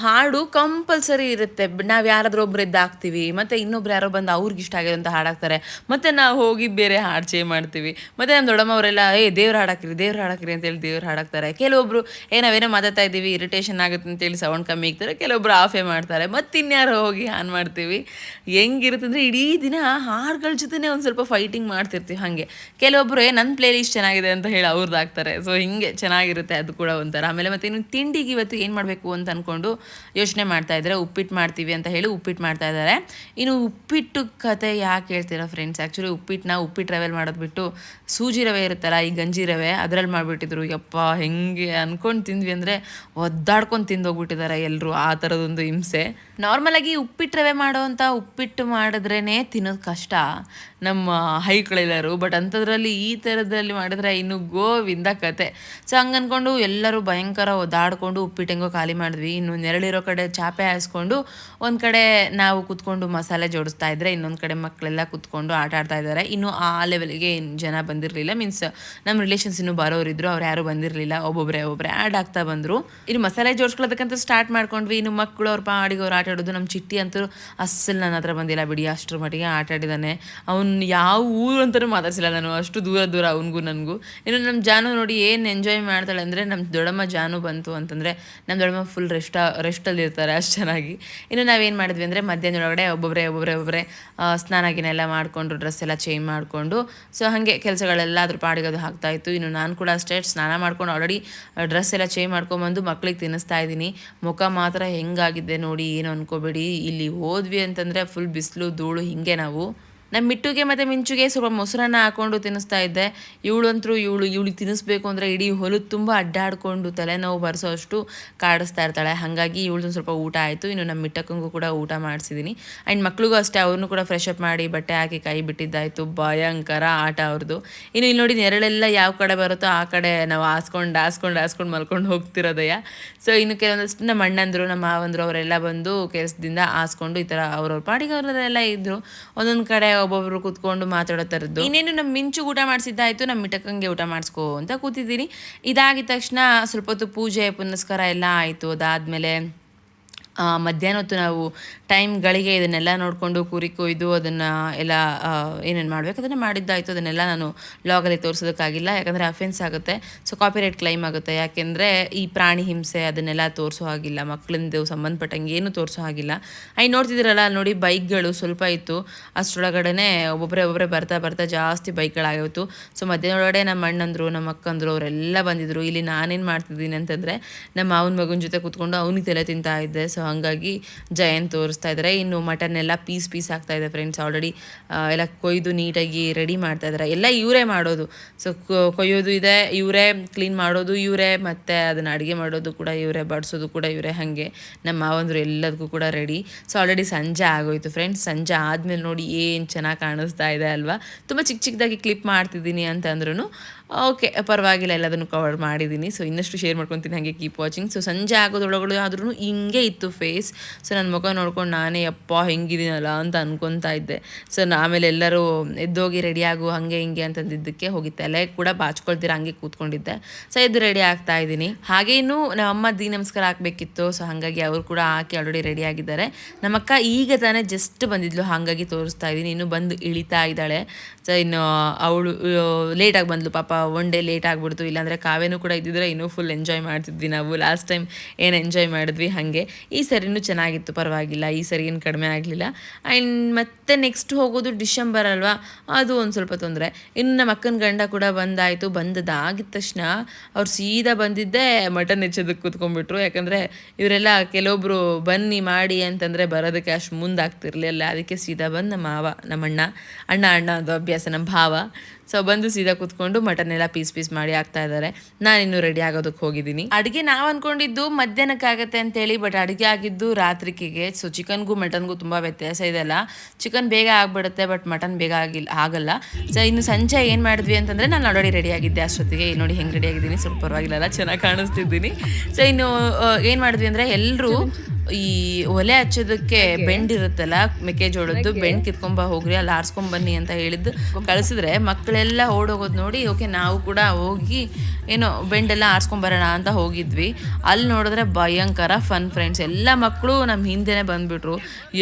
A: ಹಾಡು ಕಂಪಲ್ಸರಿ ಇರುತ್ತೆ. ನಾವು ಯಾರಾದರೂ ಒಬ್ರು ಎದ್ದಾಕ್ತೀವಿ, ಮತ್ತು ಇನ್ನೊಬ್ರು ಯಾರೋ ಬಂದು ಅವ್ರಿಗೆ ಇಷ್ಟ ಆಗಿರೋಂಥ ಹಾಡಾಕ್ತಾರೆ, ಮತ್ತು ನಾವು ಹೋಗಿ ಬೇರೆ ಹಾಡು ಚೇಂಜ್ ಮಾಡ್ತೀವಿ. ಮತ್ತು ನಮ್ಮ ದೊಡ್ಡಮ್ಮವರೆಲ್ಲ ದೇವ್ರು ಹಾಡಾಕಿರಿ ಅಂತೇಳಿ ದೇವ್ರು ಹಾಡಾಕ್ತಾರೆ. ಕೆಲವೊಬ್ರು ನಾವೇನೋ ಮಾತಾಡ್ತಾ ಇದ್ದೀವಿ, ಇರಿಟೇಷನ್ ಆಗುತ್ತೆ ಅಂತೇಳಿ ಸೌಂಡ್ ಕಮ್ಮಿ ಇಕ್ತಾರೆ, ಕೆಲವೊಬ್ರು ಆಫೇ ಮಾಡ್ತಾರೆ, ಮತ್ತು ಇನ್ಯಾರು ಹೋಗಿ ಆನ್ ಮಾಡ್ತೀವಿ. ಹೆಂಗಿರುತ್ತೆ ಅಂದರೆ ಇಡೀ ದಿನ ಹಾಡುಗಳ ಜೊತೆನೇ ಒಂದು ಸ್ವಲ್ಪ ಫೈಟಿಂಗ್ ಮಾಡ್ತಿರ್ತೀವಿ. ಹಾಗೆ ಕೆಲವೊಬ್ಬರು ನನ್ನ ಪ್ಲೇ ಲಿಸ್ಟ್ ಚೆನ್ನಾಗಿದೆ ಅಂತ ಹೇಳಿ ಅವ್ರದ್ದು ಹಾಕ್ತಾರೆ. ಸೊ ಹಿಂಗೆ ಚೆನ್ನಾಗಿರುತ್ತೆ ಅದು ಕೂಡ ಒಂಥರ. ಆಮೇಲೆ ಮತ್ತು ಇನ್ನು ತಿಂಡಿಗೆ ಇವತ್ತು ಏನು ಮಾಡಬೇಕು ಅಂತ ಅಂದ್ಕೊಂಡು ಕೂತ್ಕೊಂಡು ಯೋಚನೆ ಮಾಡ್ತಾ ಇದ್ದಾರೆ. ಉಪ್ಪಿಟ್ಟು ಮಾಡ್ತೀವಿ ಅಂತ ಹೇಳಿ ಉಪ್ಪಿಟ್ಟು ಮಾಡ್ತಾ ಇದ್ದಾರೆ. ಇನ್ನು ಉಪ್ಪಿಟ್ಟು ಕತೆ ಯಾಕೆ ಹೇಳ್ತೀರಾ ಫ್ರೆಂಡ್ಸ್, ಆ್ಯಕ್ಚುಲಿ ಉಪ್ಪಿಟ್ಟು ರವೆಲ್ ಮಾಡೋದು ಬಿಟ್ಟು ಸೂಜಿ ರವೆ ಇರುತ್ತಲ್ಲ, ಈ ಗಂಜಿ ರವೆ ಅದರಲ್ಲಿ ಮಾಡಿಬಿಟ್ಟಿದ್ರು. ಯಪ್ಪ ಹೆಂಗೆ ಅಂದ್ಕೊಂಡು ತಿಂದ್ವಿ ಅಂದರೆ ಒದ್ದಾಡ್ಕೊಂಡು ತಿಂದೋಗ್ಬಿಟ್ಟಿದ್ದಾರೆ ಎಲ್ಲರೂ. ಆ ಥರದೊಂದು ಹಿಂಸೆ. ನಾರ್ಮಲಾಗಿ ಉಪ್ಪಿಟ್ಟು ರವೆ ಮಾಡೋವಂಥ ಉಪ್ಪಿಟ್ಟು ಮಾಡಿದ್ರೇ ತಿನ್ನೋದು ಕಷ್ಟ ನಮ್ಮ ಹೈಕಳೆಲ್ಲರೂ, ಬಟ್ ಅಂಥದ್ರಲ್ಲಿ ಈ ಥರದಲ್ಲಿ ಮಾಡಿದ್ರೆ ಇನ್ನು ಗೋವಿಂದ ಕತೆ. ಸೊ ಹಂಗೆ ಅಂದ್ಕೊಂಡು ಎಲ್ಲರೂ ಭಯಂಕರ ಒದ್ದಾಡಿಕೊಂಡು ಉಪ್ಪಿಟ್ಟು ಹೆಂಗೋ ಖಾಲಿ ಮಾಡಿದ್ವಿ. ಇನ್ನು ನೆರಳಿರೋ ಕಡೆ ಚಾಪೆ ಹಾಯಿಸ್ಕೊಂಡು ಒಂದು ಕಡೆ ನಾವು ಕೂತ್ಕೊಂಡು ಮಸಾಲೆ ಜೋಡಿಸ್ತಾ ಇದ್ದರೆ, ಇನ್ನೊಂದು ಕಡೆ ಮಕ್ಕಳೆಲ್ಲ ಕೂತ್ಕೊಂಡು ಆಟ ಆಡ್ತಾ ಇದ್ದಾರೆ. ಇನ್ನು ಆ ಲೆವೆಲ್ಗೆ ಜನ ಬಂದಿರಲಿಲ್ಲ, ಮೀನ್ಸ್ ನಮ್ಮ ರಿಲೇಷನ್ಸ್ ಇನ್ನೂ ಬರೋರಿದ್ರು, ಅವ್ರು ಯಾರೂ ಬಂದಿರಲಿಲ್ಲ. ಒಬ್ಬೊಬ್ಬರೇ ಆ್ಯಡ್ ಆಗ್ತಾ ಬಂದರು. ಇನ್ನು ಮಸಾಲೆ ಜೋಡಿಸ್ಕೊಳ್ಳೋದಕ್ಕಂತ ಸ್ಟಾರ್ಟ್ ಮಾಡ್ಕೊಂಡ್ವಿ. ಇನ್ನು ಮಕ್ಕಳು ಅವ್ರ ಪಾಡಿಗೆ ಅವ್ರು ಆಟ ಆಡೋದು. ನಮ್ಮ ಚಿಟ್ಟಿ ಅಂತೂ ಅಸ್ಸಲು ನನ್ನ ಹತ್ರ ಬಂದಿಲ್ಲ ಬಿಡಿ, ಅಷ್ಟರ ಮಟ್ಟಿಗೆ ಆಟ ಆಡಿದ್ದಾನೆ. ಅವ್ನು ಯಾವ ಊರು ಅಂತಲೂ ಮಾತಾಡ್ಸಿಲ್ಲ ನಾನು, ಅಷ್ಟು ದೂರ ಅವನಿಗೂ ನನಗೂ. ಇನ್ನು ನಮ್ಮ ಜಾನು ನೋಡಿ ಏನು ಎಂಜಾಯ್ ಮಾಡ್ತಾಳೆ ಅಂದರೆ, ನಮ್ಮ ದೊಡ್ಡಮ್ಮ ಜಾನು ಬಂತು ಅಂತಂದರೆ ನಮ್ಮ ದೊಡ್ಡಮ್ಮ ಫುಲ್ ರೆಸ್ಟಲ್ಲಿ ಇರ್ತಾರೆ ಅಷ್ಟು ಚೆನ್ನಾಗಿ. ಇನ್ನು ನಾವೇನು ಮಾಡಿದ್ವಿ ಅಂದರೆ ಮಧ್ಯಾಹ್ನದೊಳಗಡೆ ಒಬ್ಬೊಬ್ಬರೇ ಸ್ನಾನ ಗಿನ ಎಲ್ಲ ಮಾಡಿಕೊಂಡು ಡ್ರೆಸ್ ಎಲ್ಲ ಚೇಂಜ್ ಮಾಡಿಕೊಂಡು, ಸೊ ಹಾಗೆ ಕೆಲಸಗಳೆಲ್ಲ ಅದ್ರ ಪಾಡಿಗೆ ಅದು ಆಗ್ತಾಯಿತ್ತು. ಇನ್ನು ನಾನು ಕೂಡ ಅಷ್ಟೇ ಸ್ನಾನ ಮಾಡ್ಕೊಂಡು ಆಲ್ರೆಡಿ ಡ್ರೆಸ್ ಎಲ್ಲ ಚೇಂಜ್ ಮಾಡ್ಕೊಂಬಂದು ಮಕ್ಳಿಗೆ ತಿನ್ನಿಸ್ತಾ ಇದ್ದೀನಿ. ಮುಖ ಮಾತ್ರ ಹೆಂಗಾಗಿದೆ ನೋಡಿ, ಏನು ಅನ್ಕೋಬೇಡಿ. ಇಲ್ಲಿ ಹೋದ್ವಿ ಅಂತಂದರೆ ಫುಲ್ ಬಿಸಿಲು ಧೂಳು ಹಿಂಗೆ ನಾವು. ನಮ್ಮ ಮಿಟ್ಟುಗೆ ಮತ್ತು ಮಿಂಚುಗೆ ಸ್ವಲ್ಪ ಮೊಸರನ್ನ ಹಾಕ್ಕೊಂಡು ತಿನ್ನಿಸ್ತಾ ಇದ್ದೆ. ಇವಳಿಗೆ ತಿನ್ನಿಸ್ಬೇಕು ಅಂದರೆ ಇಡೀ ಹೊಲದ ತುಂಬ ಅಡ್ಡಾಡಿಕೊಂಡು ತಲೆನೋವು ಬರೆಸೋ ಅಷ್ಟು ಕಾಡಿಸ್ತಾ ಇರ್ತಾಳೆ. ಹಾಗಾಗಿ ಇವಳದು ಸ್ವಲ್ಪ ಊಟ ಆಯಿತು. ಇನ್ನು ನಮ್ಮ ಮಿಟ್ಟಕ್ಕಂಗೂ ಕೂಡ ಊಟ ಮಾಡಿಸಿದ್ದೀನಿ. ಆ್ಯಂಡ್ ಮಕ್ಳಿಗೂ ಅಷ್ಟೇ, ಅವ್ರನ್ನೂ ಕೂಡ ಫ್ರೆಶ್ ಅಪ್ ಮಾಡಿ ಬಟ್ಟೆ ಹಾಕಿ ಕೈ ಬಿಟ್ಟಿದ್ದಾಯಿತು. ಭಯಂಕರ ಆಟ ಅವ್ರದ್ದು. ಇನ್ನು ಇಲ್ಲಿ ನೋಡಿ ನೆರಳೆಲ್ಲ ಯಾವ ಕಡೆ ಬರುತ್ತೋ ಆ ಕಡೆ ನಾವು ಹಾಸ್ಕೊಂಡು ಮಲ್ಕೊಂಡು ಹೋಗ್ತಿರೋದಯ್ಯ. ಸೊ ಇನ್ನು ಕೆಲವೊಂದಷ್ಟು ನಮ್ಮ ಅಣ್ಣಂದರು ನಮ್ಮ ಮಾವಂದರು ಅವರೆಲ್ಲ ಬಂದು ಕೆಲಸದಿಂದ ಹಾಸ್ಕೊಂಡು ಈ ಥರ ಅವ್ರವ್ರ ಪಾಡಿಗೆ ಅವರೆಲ್ಲ ಇದ್ದರು. ಒಂದೊಂದು ಕಡೆ ಒಬ್ಬೊಬ್ರು ಕೂತ್ಕೊಂಡು ಮಾತಾಡೋ ಥರದ್ದು. ಇನ್ನೇನು ನಮ್ಮ ಮಿಂಚು ಊಟ ಮಾಡಿಸಿದ್ದಾಯಿತು, ನಮ್ಮ ಮಿಟಕಂಗೆ ಊಟ ಮಾಡಿಸ್ಕೋ ಅಂತ ಕೂತಿದ್ದೀನಿ. ಇದಾಗಿದ ತಕ್ಷಣ ಸ್ವಲ್ಪ ಹೊತ್ತು ಪೂಜೆ ಪುನಸ್ಕಾರ ಎಲ್ಲ ಆಯಿತು. ಅದಾದಮೇಲೆ ಮಧ್ಯಾಹ್ನ ಹೊತ್ತು ನಾವು ಟೈಮ್ಗಳಿಗೆ ಇದನ್ನೆಲ್ಲ ನೋಡಿಕೊಂಡು ಕುರಿ ಕೊಯ್ದು ಅದನ್ನು ಎಲ್ಲ ಏನೇನು ಮಾಡಬೇಕು ಅದನ್ನು ಮಾಡಿದ್ದಾಯಿತು. ಅದನ್ನೆಲ್ಲ ನಾನು ಲಾಗಲ್ಲಿ ತೋರಿಸೋದಕ್ಕಾಗಿಲ್ಲ, ಯಾಕಂದರೆ ಅಫೆನ್ಸ್ ಆಗುತ್ತೆ. ಸೊ ಕಾಪಿರೈಟ್ ಕ್ಲೈಮ್ ಆಗುತ್ತೆ. ಯಾಕೆಂದರೆ ಈ ಪ್ರಾಣಿ ಹಿಂಸೆ ಅದನ್ನೆಲ್ಲ ತೋರಿಸೋ ಹಾಗಿಲ್ಲ, ಮಕ್ಕಳಿಂದ ಸಂಬಂಧಪಟ್ಟಂಗೆ ಏನು ತೋರಿಸೋ ಹಾಗಿಲ್ಲ. ನೋಡ್ತಿದ್ದೀರಲ್ಲ ನೋಡಿ, ಬೈಕ್ಗಳು ಸ್ವಲ್ಪ ಇತ್ತು. ಅಷ್ಟರೊಳಗಡೆ ಒಬ್ಬೊಬ್ಬರೇ ಬರ್ತಾ ಜಾಸ್ತಿ ಬೈಕ್ಗಳಾಗಿತ್ತು. ಸೊ ಮಧ್ಯಾಹ್ನೊಳಗಡೆ ನಮ್ಮ ಅಣ್ಣಂದರು ನಮ್ಮ ಅಕ್ಕಂದರು ಅವರೆಲ್ಲ ಬಂದಿದ್ದರು. ಇಲ್ಲಿ ನಾನೇನು ಮಾಡ್ತಿದ್ದೀನಿ ಅಂತಂದರೆ ನಮ್ಮ ಮಾವನ ಮಗನ ಜೊತೆ ಕೂತ್ಕೊಂಡು ಅವನಿಗೆ ತಲೆ ತಿಂತಾ ಇದ್ದೆ. ಸೊ ಹಾಗಾಗಿ ಜಯಂತ್ ತೋರಿಸ್ತಾ ಇದ್ದಾರೆ. ಇನ್ನು ಮಟನ್ ಎಲ್ಲ ಪೀಸ್ ಆಗ್ತಾ ಇದೆ ಫ್ರೆಂಡ್ಸ್. ಆಲ್ರೆಡಿ ಎಲ್ಲ ಕೊಯ್ದು ನೀಟಾಗಿ ರೆಡಿ ಮಾಡ್ತಾ ಇದ್ದಾರೆ. ಎಲ್ಲ ಇವರೇ ಮಾಡೋದು. ಸೊ ಕೊಯ್ಯೋದು ಇದೆ ಇವರೇ, ಕ್ಲೀನ್ ಮಾಡೋದು ಇವರೇ, ಮತ್ತು ಅದನ್ನು ಅಡುಗೆ ಮಾಡೋದು ಕೂಡ ಇವರೇ, ಬಡಿಸೋದು ಕೂಡ ಇವರೇ. ಹಾಗೆ ನಮ್ಮ ಮಾವಂದರು ಎಲ್ಲದಕ್ಕೂ ಕೂಡ ರೆಡಿ. ಸೊ ಆಲ್ರೆಡಿ ಸಂಜೆ ಆಗೋಯ್ತು ಫ್ರೆಂಡ್ಸ್. ಸಂಜೆ ಆದಮೇಲೆ ನೋಡಿ ಏನು ಚೆನ್ನಾಗಿ ಕಾಣಿಸ್ತಾ ಇದೆ ಅಲ್ವಾ. ತುಂಬ ಚಿಕ್ಕದಾಗಿ ಕ್ಲಿಪ್ ಮಾಡ್ತಿದ್ದೀನಿ ಅಂತಂದ್ರೂ ಓಕೆ, ಪರವಾಗಿಲ್ಲ, ಎಲ್ಲದನ್ನು ಕವರ್ ಮಾಡಿದ್ದೀನಿ. ಸೊ ಇನ್ನಷ್ಟು ಶೇರ್ ಮಾಡ್ಕೊತೀನಿ, ಹಾಗೆ ಕೀಪ್ ವಾಚಿಂಗ್. ಸೊ ಸಂಜೆ ಆಗೋದ್ರೊಳಗಡೆ ಆದ್ರೂ ಹಿಂಗೆ ಇತ್ತು ಫೇಸ್. ಸೊ ನನ್ನ ಮುಖ ನೋಡ್ಕೊಂಡು ನಾನೇ ಯಪ್ಪ ಹೆಂಗಿದ್ದೀನಲ್ಲ ಅಂತ ಅನ್ಕೊತಾ ಇದ್ದೆ. ಸೊ ಆಮೇಲೆ ಎಲ್ಲರೂ ಎದ್ದೋಗಿ ರೆಡಿಯಾಗು ಹಾಗೆ ಹಿಂಗೆ ಅಂತಂದಿದ್ದಕ್ಕೆ ಹೋಗಿ ತಲೆ ಕೂಡ ಬಾಚ್ಕೊಳ್ತೀರ ಹಂಗೆ ಕೂತ್ಕೊಂಡಿದ್ದೆ. ಸೊ ಎದ್ದು ರೆಡಿ ಆಗ್ತಾ ಇದ್ದೀನಿ. ಹಾಗೆ ಇನ್ನು ನಮ್ಮ ಅಮ್ಮ ನಮಸ್ಕಾರ ಹಾಕಬೇಕಿತ್ತು. ಸೊ ಹಾಗಾಗಿ ಅವರು ಕೂಡ ಹಾಕಿ ಆಲ್ರೆಡಿ ರೆಡಿ ಆಗಿದ್ದಾರೆ. ನಮ್ಮಕ್ಕ ಈಗ ತಾನೇ ಜಸ್ಟ್ ಬಂದಿದ್ಲು, ಹಾಗಾಗಿ ತೋರಿಸ್ತಾ ಇದ್ದೀನಿ. ಇನ್ನು ಬಂದು ಇಳಿತಾ ಇದ್ದಾಳೆ. ಸೊ ಇನ್ನು ಅವಳು ಲೇಟಾಗಿ ಬಂದ್ಲು ಪಾಪ, ಒನ್ ಡೇ ಲೇಟ್ ಆಗಿಬಿಡ್ತು. ಇಲ್ಲಾಂದರೆ ಕಾವೇನೂ ಕೂಡ ಇದ್ದಿದ್ರೆ ಇನ್ನೂ ಫುಲ್ ಎಂಜಾಯ್ ಮಾಡ್ತಿದ್ವಿ ನಾವು. ಲಾಸ್ಟ್ ಟೈಮ್ ಏನು ಎಂಜಾಯ್ ಮಾಡಿದ್ವಿ ಹಾಗೆ. ಈ ಸರಿನೂ ಚೆನ್ನಾಗಿತ್ತು, ಪರವಾಗಿಲ್ಲ. ಈ ಸರಿ ಏನು ಕಡಿಮೆ ಆಗಲಿಲ್ಲ. ಆ್ಯಂಡ್ ಮತ್ತೆ ನೆಕ್ಸ್ಟ್ ಹೋಗೋದು ಡಿಸೆಂಬರ್ ಅಲ್ವಾ, ಅದು ಒಂದು ಸ್ವಲ್ಪ ತೊಂದರೆ. ಇನ್ನು ನಮ್ಮ ಅಕ್ಕನ ಗಂಡ ಕೂಡ ಬಂದಾಯಿತು. ಬಂದದಾಗಿದ ತಕ್ಷಣ ಅವ್ರು ಸೀದಾ ಬಂದಿದ್ದೆ ಮಟನ್ ಹೆಚ್ಚೋದಕ್ಕೆ ಕೂತ್ಕೊಂಡ್ಬಿಟ್ರು. ಯಾಕಂದರೆ ಇವರೆಲ್ಲ ಕೆಲವೊಬ್ಬರು ಬನ್ನಿ ಮಾಡಿ ಅಂತಂದರೆ ಬರೋದಕ್ಕೆ ಅಷ್ಟು ಮುಂದಾಗ್ತಿರ್ಲಿಲ್ಲ. ಅದಕ್ಕೆ ಸೀದಾ ಬಂದು ನಮ್ಮ ಮಾವ, ನಮ್ಮ ಅಣ್ಣ ಅದು ಅಭ್ಯಾಸ, ನಮ್ಮ ಭಾವ. ಸೊ ಬಂದು ಸೀದಾ ಕೂತ್ಕೊಂಡು ಮಟನ್ ಎಲ್ಲ ಪೀಸ್ ಮಾಡಿ ಹಾಕ್ತಾ ಇದ್ದಾರೆ. ನಾನಿನ್ನು ರೆಡಿ ಆಗೋದಕ್ಕೆ ಹೋಗಿದ್ದೀನಿ. ಅಡುಗೆ ನಾವು ಅಂದ್ಕೊಂಡಿದ್ದು ಮಧ್ಯಾಹ್ನಕ್ಕಾಗತ್ತೆ ಅಂತೇಳಿ, ಬಟ್ ಅಡುಗೆ ಆಗಿದ್ದು ರಾತ್ರಿಗೆ. ಸೊ ಚಿಕನ್ಗೂ ಮಟನ್ಗೂ ತುಂಬ ವ್ಯತ್ಯಾಸ ಇದೆಲ್ಲ. ಚಿಕನ್ ಬೇಗ ಆಗಿಬಿಡುತ್ತೆ, ಬಟ್ ಮಟನ್ ಬೇಗ ಆಗಲ್ಲ. ಸೊ ಇನ್ನು ಸಂಜೆ ಏನು ಮಾಡಿದ್ವಿ ಅಂತಂದರೆ, ನಾನು ಆಲ್ರೆಡಿ ರೆಡಿ ಆಗಿದ್ದೆ ಅಷ್ಟೊತ್ತಿಗೆ. ನೋಡಿ ಹೆಂಗೆ ರೆಡಿ ಆಗಿದ್ದೀನಿ, ಸ್ವಲ್ಪ ಪರವಾಗಿಲ್ಲ, ಚೆನ್ನಾಗಿ ಕಾಣಿಸ್ತಿದ್ದೀನಿ. ಸೊ ಇನ್ನು ಏನು ಮಾಡಿದ್ವಿ ಅಂದರೆ, ಎಲ್ಲರೂ ಈ ಒಲೆ ಹಚ್ಚೋದಕ್ಕೆ ಬೆಂಡ್ ಇರುತ್ತಲ್ಲ ಮೆಕ್ಕೆಜೋಳದ್ದು, ಬೆಂಡ್ ಕಿತ್ಕೊಂಬ ಹೋಗ್ರಿ, ಅಲ್ಲಿ ಆರಿಸ್ಕೊಂಬನ್ನಿ ಅಂತ ಹೇಳಿದ್ದು ಕಳಿಸಿದ್ರೆ ಮಕ್ಕಳೆಲ್ಲ ಓಡೋಗೋದು ನೋಡಿ, ಓಕೆ ನಾವು ಕೂಡ ಹೋಗಿ ಏನೋ ಬೆಂಡೆಲ್ಲ ಆರಿಸ್ಕೊಂಬರೋಣ ಅಂತ ಹೋಗಿದ್ವಿ. ಅಲ್ಲಿ ನೋಡಿದ್ರೆ ಭಯಂಕರ ಫನ್ ಫ್ರೆಂಡ್ಸ್. ಎಲ್ಲ ಮಕ್ಕಳು ನಮ್ಮ ಹಿಂದೆನೇ ಬಂದುಬಿಟ್ರು.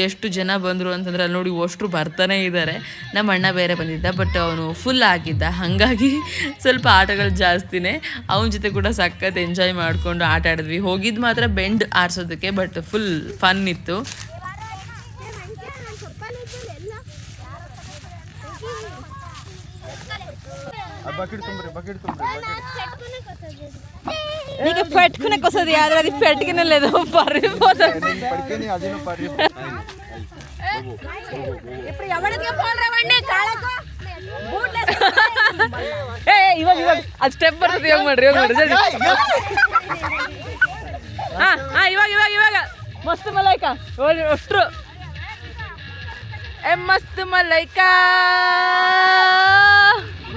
A: ಎಷ್ಟು ಜನ ಬಂದರು ಅಂತಂದ್ರೆ ಅಲ್ಲಿ ನೋಡಿ ಅಷ್ಟು ಬರ್ತಾನೆ ಇದ್ದಾರೆ. ನಮ್ಮ ಅಣ್ಣ ಬೇರೆ ಬಂದಿದ್ದ, ಬಟ್ ಅವನು ಫುಲ್ ಆಗಿದ್ದ, ಹಾಗಾಗಿ ಸ್ವಲ್ಪ ಆಟಗಳು ಜಾಸ್ತಿನೇ. ಅವನ ಜೊತೆ ಕೂಡ ಸಖತ್ ಎಂಜಾಯ್ ಮಾಡಿಕೊಂಡು ಆಟ ಆಡಿದ್ವಿ. ಹೋಗಿದ್ದು ಮಾತ್ರ ಬೆಂಡ್ ಆರಿಸೋದಕ್ಕೆ, ಬಟ್ ಫುಲ್ ಫನ್ ಇತ್ತು. నీకు పెట్టుకునే వస్తుంది కాదు అది పెట్టుకునే లేదు పరిపోతుంది ಇವಾಗ ಇವಾಗ ಅದು ಸ್ಟೆಪ್ ಬರ್ತದೆ ಇವಾಗ ಮಾಡ್ರಿ ಇವಾಗ ಮಾಡ್ರಿ ಇವಾಗ ಇವಾಗ ಇವಾಗ ಮಸ್ತ್ ಮಲೈಕ ಅಷ್ಟ್ರು ಮಸ್ತ್ ಮಲೈಕ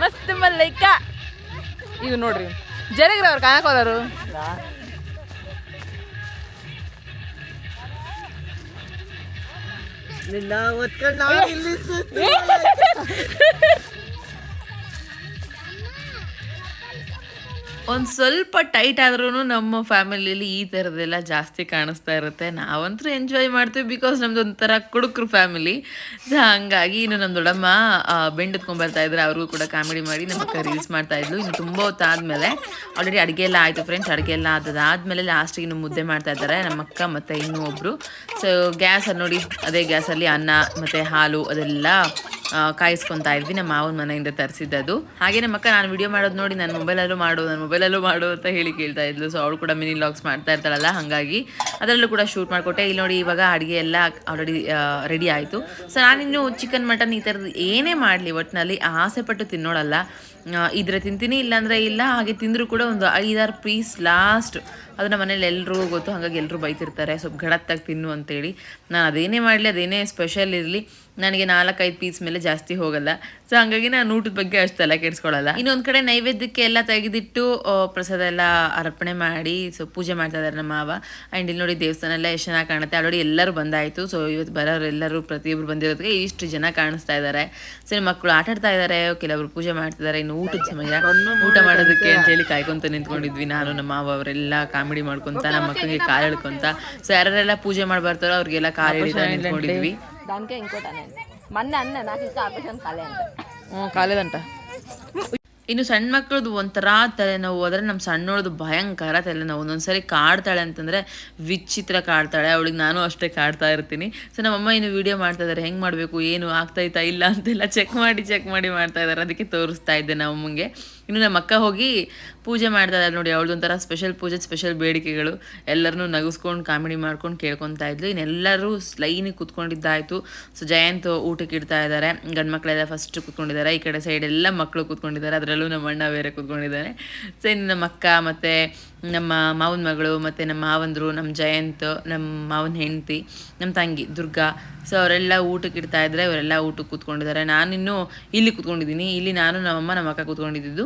A: ಮಸ್ತ್ ಮಲೈಕ ಈಗ ನೋಡ್ರಿ ಜರಗ್ರಿ ಅವ್ರು ಕಾಣಕೋದರು
B: ನಿನ್ನ ಒತ್ಕೊಂಡು
A: ಒಂದು ಸ್ವಲ್ಪ ಟೈಟ್ ಆದ್ರೂ ನಮ್ಮ ಫ್ಯಾಮಿಲಿಯಲ್ಲಿ ಈ ಥರದ್ದೆಲ್ಲ ಜಾಸ್ತಿ ಕಾಣಿಸ್ತಾ ಇರುತ್ತೆ. ನಾವಂತೂ ಎಂಜಾಯ್ ಮಾಡ್ತೀವಿ ಬಿಕಾಸ್ ನಮ್ದು ಒಂಥರ ಕುಡುಕ್ರು ಫ್ಯಾಮಿಲಿ. ಸೊ ಹಂಗಾಗಿ ಇನ್ನು ನಮ್ಮ ದೊಡ್ಡಮ್ಮ ಬೆಂಡ್ ಎತ್ಕೊಂಡ್ಬರ್ತಾ ಇದ್ರೆ ಅವ್ರಿಗೂ ಕೂಡ ಕಾಮಿಡಿ ಮಾಡಿ ನಮ್ಮ ಅಕ್ಕ ರೀಲ್ಸ್ ಮಾಡ್ತಾ ಇದ್ಲು. ಇನ್ನು ತುಂಬ ಹೊತ್ತಾದ್ಮೇಲೆ ಆಲ್ರೆಡಿ ಅಡುಗೆ ಎಲ್ಲ ಆಯಿತು ಫ್ರೆಂಡ್ಸ್. ಅಡುಗೆ ಎಲ್ಲ ಅದಾದಮೇಲೆ ಲಾಸ್ಟಿಗೆ ಇನ್ನು ಮುದ್ದೆ ಮಾಡ್ತಾ ಇದ್ದಾರೆ ನಮ್ಮ ಅಕ್ಕ ಮತ್ತು ಇನ್ನೂ ಒಬ್ಬರು. ಸೊ ಗ್ಯಾಸಲ್ಲಿ ನೋಡಿ ಅದೇ ಗ್ಯಾಸಲ್ಲಿ ಅನ್ನ ಮತ್ತು ಹಾಲು ಅದೆಲ್ಲ ಕಾಯಿಸ್ಕೊತಾ ಇದ್ವಿ. ನಮ್ಮ ಮಾವನ ಮನೆಯಿಂದ ತರಿಸಿದ್ದದು. ಹಾಗೆ ನಮ್ಮ ಅಕ್ಕ ನಾನು ವಿಡಿಯೋ ಮಾಡೋದು ನೋಡಿ ನನ್ನ ಮೊಬೈಲಲ್ಲೂ ಮಾಡು ಅಂತ ಹೇಳಿ ಕೇಳ್ತಾ ಇದ್ಲು. ಸೊ ಅವಳು ಕೂಡ ಮಿನಿ ವ್ಲಾಗ್ಸ್ ಮಾಡ್ತಾ ಇರ್ತಾಳಲ್ಲ, ಹಾಗಾಗಿ ಅದರಲ್ಲೂ ಕೂಡ ಶೂಟ್ ಮಾಡಿಕೊಟ್ಟೆ. ಇಲ್ಲಿ ನೋಡಿ ಇವಾಗ ಅಡುಗೆ ಎಲ್ಲ ಆಲ್ರೆಡಿ ರೆಡಿ ಆಯಿತು. ಸೊ ನಾನಿನ್ನು ಚಿಕನ್ ಮಟನ್ ಈ ಥರದ್ದು ಏನೇ ಮಾಡಲಿ ಒಟ್ಟಿನಲ್ಲಿ ಆಸೆ ಪಟ್ಟು ತಿನ್ನೋಳಲ್ಲ. ಇದ್ರೆ ತಿಂತೀನಿ, ಇಲ್ಲಾಂದರೆ ಇಲ್ಲ. ಹಾಗೆ ತಿಂದರೂ ಕೂಡ ಒಂದು 5-6 ಪೀಸ್ ಲಾಸ್ಟ್. ಅದು ನಮ್ಮ ಮನೇಲಿ ಎಲ್ರಿಗೂ ಗೊತ್ತು, ಹಾಗಾಗಿ ಎಲ್ಲರೂ ಬೈತಿರ್ತಾರೆ ಸ್ವಲ್ಪ ಗಡತ್ತಾಗಿ ತಿನ್ನು ಅಂತೇಳಿ. ನಾನು ಅದೇನೇ ಮಾಡಲಿ, ಅದೇನೇ ಸ್ಪೆಷಲ್ ಇರಲಿ, ನನಗೆ 4-5 ಪೀಸ್ ಮೇಲೆ ಜಾಸ್ತಿ ಹೋಗಲ್ಲ. ಸೊ ಹಾಗಾಗಿ ನಾನು ಊಟದ ಬಗ್ಗೆ ಅಷ್ಟೆಲ್ಲ ಕೆಡಿಸ್ಕೊಳ್ಳಲ್ಲ. ಇನ್ನೊಂದು ಕಡೆ ನೈವೇದ್ಯಕ್ಕೆ ಎಲ್ಲ ತೆಗೆದಿಟ್ಟು ಪ್ರಸಾದ ಎಲ್ಲ ಅರ್ಪಣೆ ಮಾಡಿ ಸೊ ಪೂಜೆ ಮಾಡ್ತಾ ಇದ್ದಾರೆ ನಮ್ಮ ಮಾವ. ಆ್ಯಂಡ್ ಇಲ್ಲಿ ನೋಡಿ ದೇವಸ್ಥಾನ ಎಲ್ಲ ಎಷ್ಟು ಚೆನ್ನಾಗಿ ಕಾಣುತ್ತೆ. ಆಲ್ರೆಡಿ ಎಲ್ಲರೂ ಬಂದಾಯಿತು. ಸೊ ಇವತ್ತು ಬರೋರು ಎಲ್ಲರೂ ಪ್ರತಿಯೊಬ್ಬರು ಬಂದಿರೋದಕ್ಕೆ ಇಷ್ಟು ಜನ ಕಾಣಿಸ್ತಾ ಇದ್ದಾರೆ. ಸೊ ಮಕ್ಕಳು ಆಟ ಆಡ್ತಾ ಇದ್ದಾರೆ, ಕೆಲವರು ಪೂಜೆ ಮಾಡ್ತಿದ್ದಾರೆ. ಇನ್ನು ಊಟದ ಸಮಯ, ಊಟ ಮಾಡೋದಕ್ಕೆ ಅಂತ ಹೇಳಿ ಕಾಯ್ಕೊಂತ ನಿಂತ್ಕೊಂಡಿದ್ವಿ ನಾನು ನಮ್ಮ ಮಾವ ಅವರೆಲ್ಲ ಕಾಮಿಡಿ ಮಾಡ್ಕೊಂತ ನಮ್ಮ ಮಕ್ಕಳಿಗೆ ಕಾಲು ಎಳ್ಕೊಂತ. ಸೊ ಯಾರೆಲ್ಲ ಪೂಜೆ ಮಾಡಿ ಬರ್ತಾರೋ ಅವ್ರಿಗೆಲ್ಲ ಕಾಲು ಎಳಿತಾ ನಿಂತ್ಕೊಂಡಿದ್ವಿ. ಕಾಲೇದಂಟ. ಇನ್ನು ಸಣ್ಣ ಮಕ್ಕಳದು ಒಂಥರ ತಲೆನೋವು ಆದರೆ ನಮ್ಮ ಸಣ್ಣೋಳದು ಭಯಂಕರ ತಲೆನೋವು. ಒಂದೊಂದ್ಸರಿ ಕಾಡ್ತಾಳೆ ಅಂತಂದರೆ ವಿಚಿತ್ರ ಕಾಡ್ತಾಳೆ. ಅವಳಿಗೆ ನಾನು ಅಷ್ಟೇ ಕಾಡ್ತಾ ಇರ್ತೀನಿ. ಸೊ ನಮ್ಮಮ್ಮ ಇನ್ನು ವೀಡಿಯೋ ಮಾಡ್ತಾ ಇದ್ದಾರೆ, ಹೆಂಗೆ ಮಾಡಬೇಕು, ಏನು ಆಗ್ತಾಯ್ತಾ ಇಲ್ಲ ಅಂತೆಲ್ಲ ಚೆಕ್ ಮಾಡಿ ಮಾಡ್ತಾ ಇದ್ದಾರೆ. ಅದಕ್ಕೆ ತೋರಿಸ್ತಾ ಇದ್ದೆ ನಮ್ಮಮ್ಮಂಗೆ. ಇನ್ನು ನಮ್ಮ ಅಕ್ಕ ಹೋಗಿ ಪೂಜೆ ಮಾಡ್ತಾ ಇದ್ದಾರೆ ನೋಡಿ. ಅವಳದು ಒಂಥರ ಸ್ಪೆಷಲ್ ಪೂಜೆ, ಸ್ಪೆಷಲ್ ಬೇಡಿಕೆಗಳು. ಎಲ್ಲರನ್ನೂ ನಗಿಸ್ಕೊಂಡು ಕಾಮಿಡಿ ಮಾಡ್ಕೊಂಡು ಕೇಳ್ಕೊತಾ ಇದ್ಲು. ಇನ್ನೆಲ್ಲರೂ ಲೈನಿಗೆ ಕೂತ್ಕೊಂಡಿದ್ದಾಯಿತು. ಸೊ ಜಯಂತ್ ಊಟಕ್ಕೆ ಇಡ್ತಾ ಇದ್ದಾರೆ. ಗಂಡು ಮಕ್ಕಳೆಲ್ಲ ಫಸ್ಟ್ ಕೂತ್ಕೊಂಡಿದ್ದಾರೆ. ಈ ಕಡೆ ಸೈಡ್ ಎಲ್ಲ ಮಕ್ಕಳು ಕೂತ್ಕೊಂಡಿದ್ದಾರೆ. ಅದರಲ್ಲೂ ನಮ್ಮ ಅಣ್ಣ ಬೇರೆ ಕೂತ್ಕೊಂಡಿದ್ದಾರೆ. ಸೊ ಇನ್ನು ನಮ್ಮ ಅಕ್ಕ ಮತ್ತು ನಮ್ಮ ಮಾವನ ಮಗಳು ಮತ್ತು ನಮ್ಮ ಮಾವಂದರು, ನಮ್ಮ ಜಯಂತ್, ನಮ್ಮ ಮಾವನ ಹೆಂಡತಿ, ನಮ್ಮ ತಂಗಿ ದುರ್ಗಾ. ಸೊ ಅವರೆಲ್ಲ ಊಟಕ್ಕೆ ಇಡ್ತಾ ಇದ್ದಾರೆ. ಅವರೆಲ್ಲ ಊಟಕ್ಕೆ ಕೂತ್ಕೊಂಡಿದ್ದಾರೆ. ನಾನಿನ್ನೂ ಇಲ್ಲಿ ಕೂತ್ಕೊಂಡಿದ್ದೀನಿ. ಇಲ್ಲಿ ನಾನು ನಮ್ಮಮ್ಮ ನಮ್ಮ ಅಕ್ಕ ಕೂತ್ಕೊಂಡಿದ್ದು.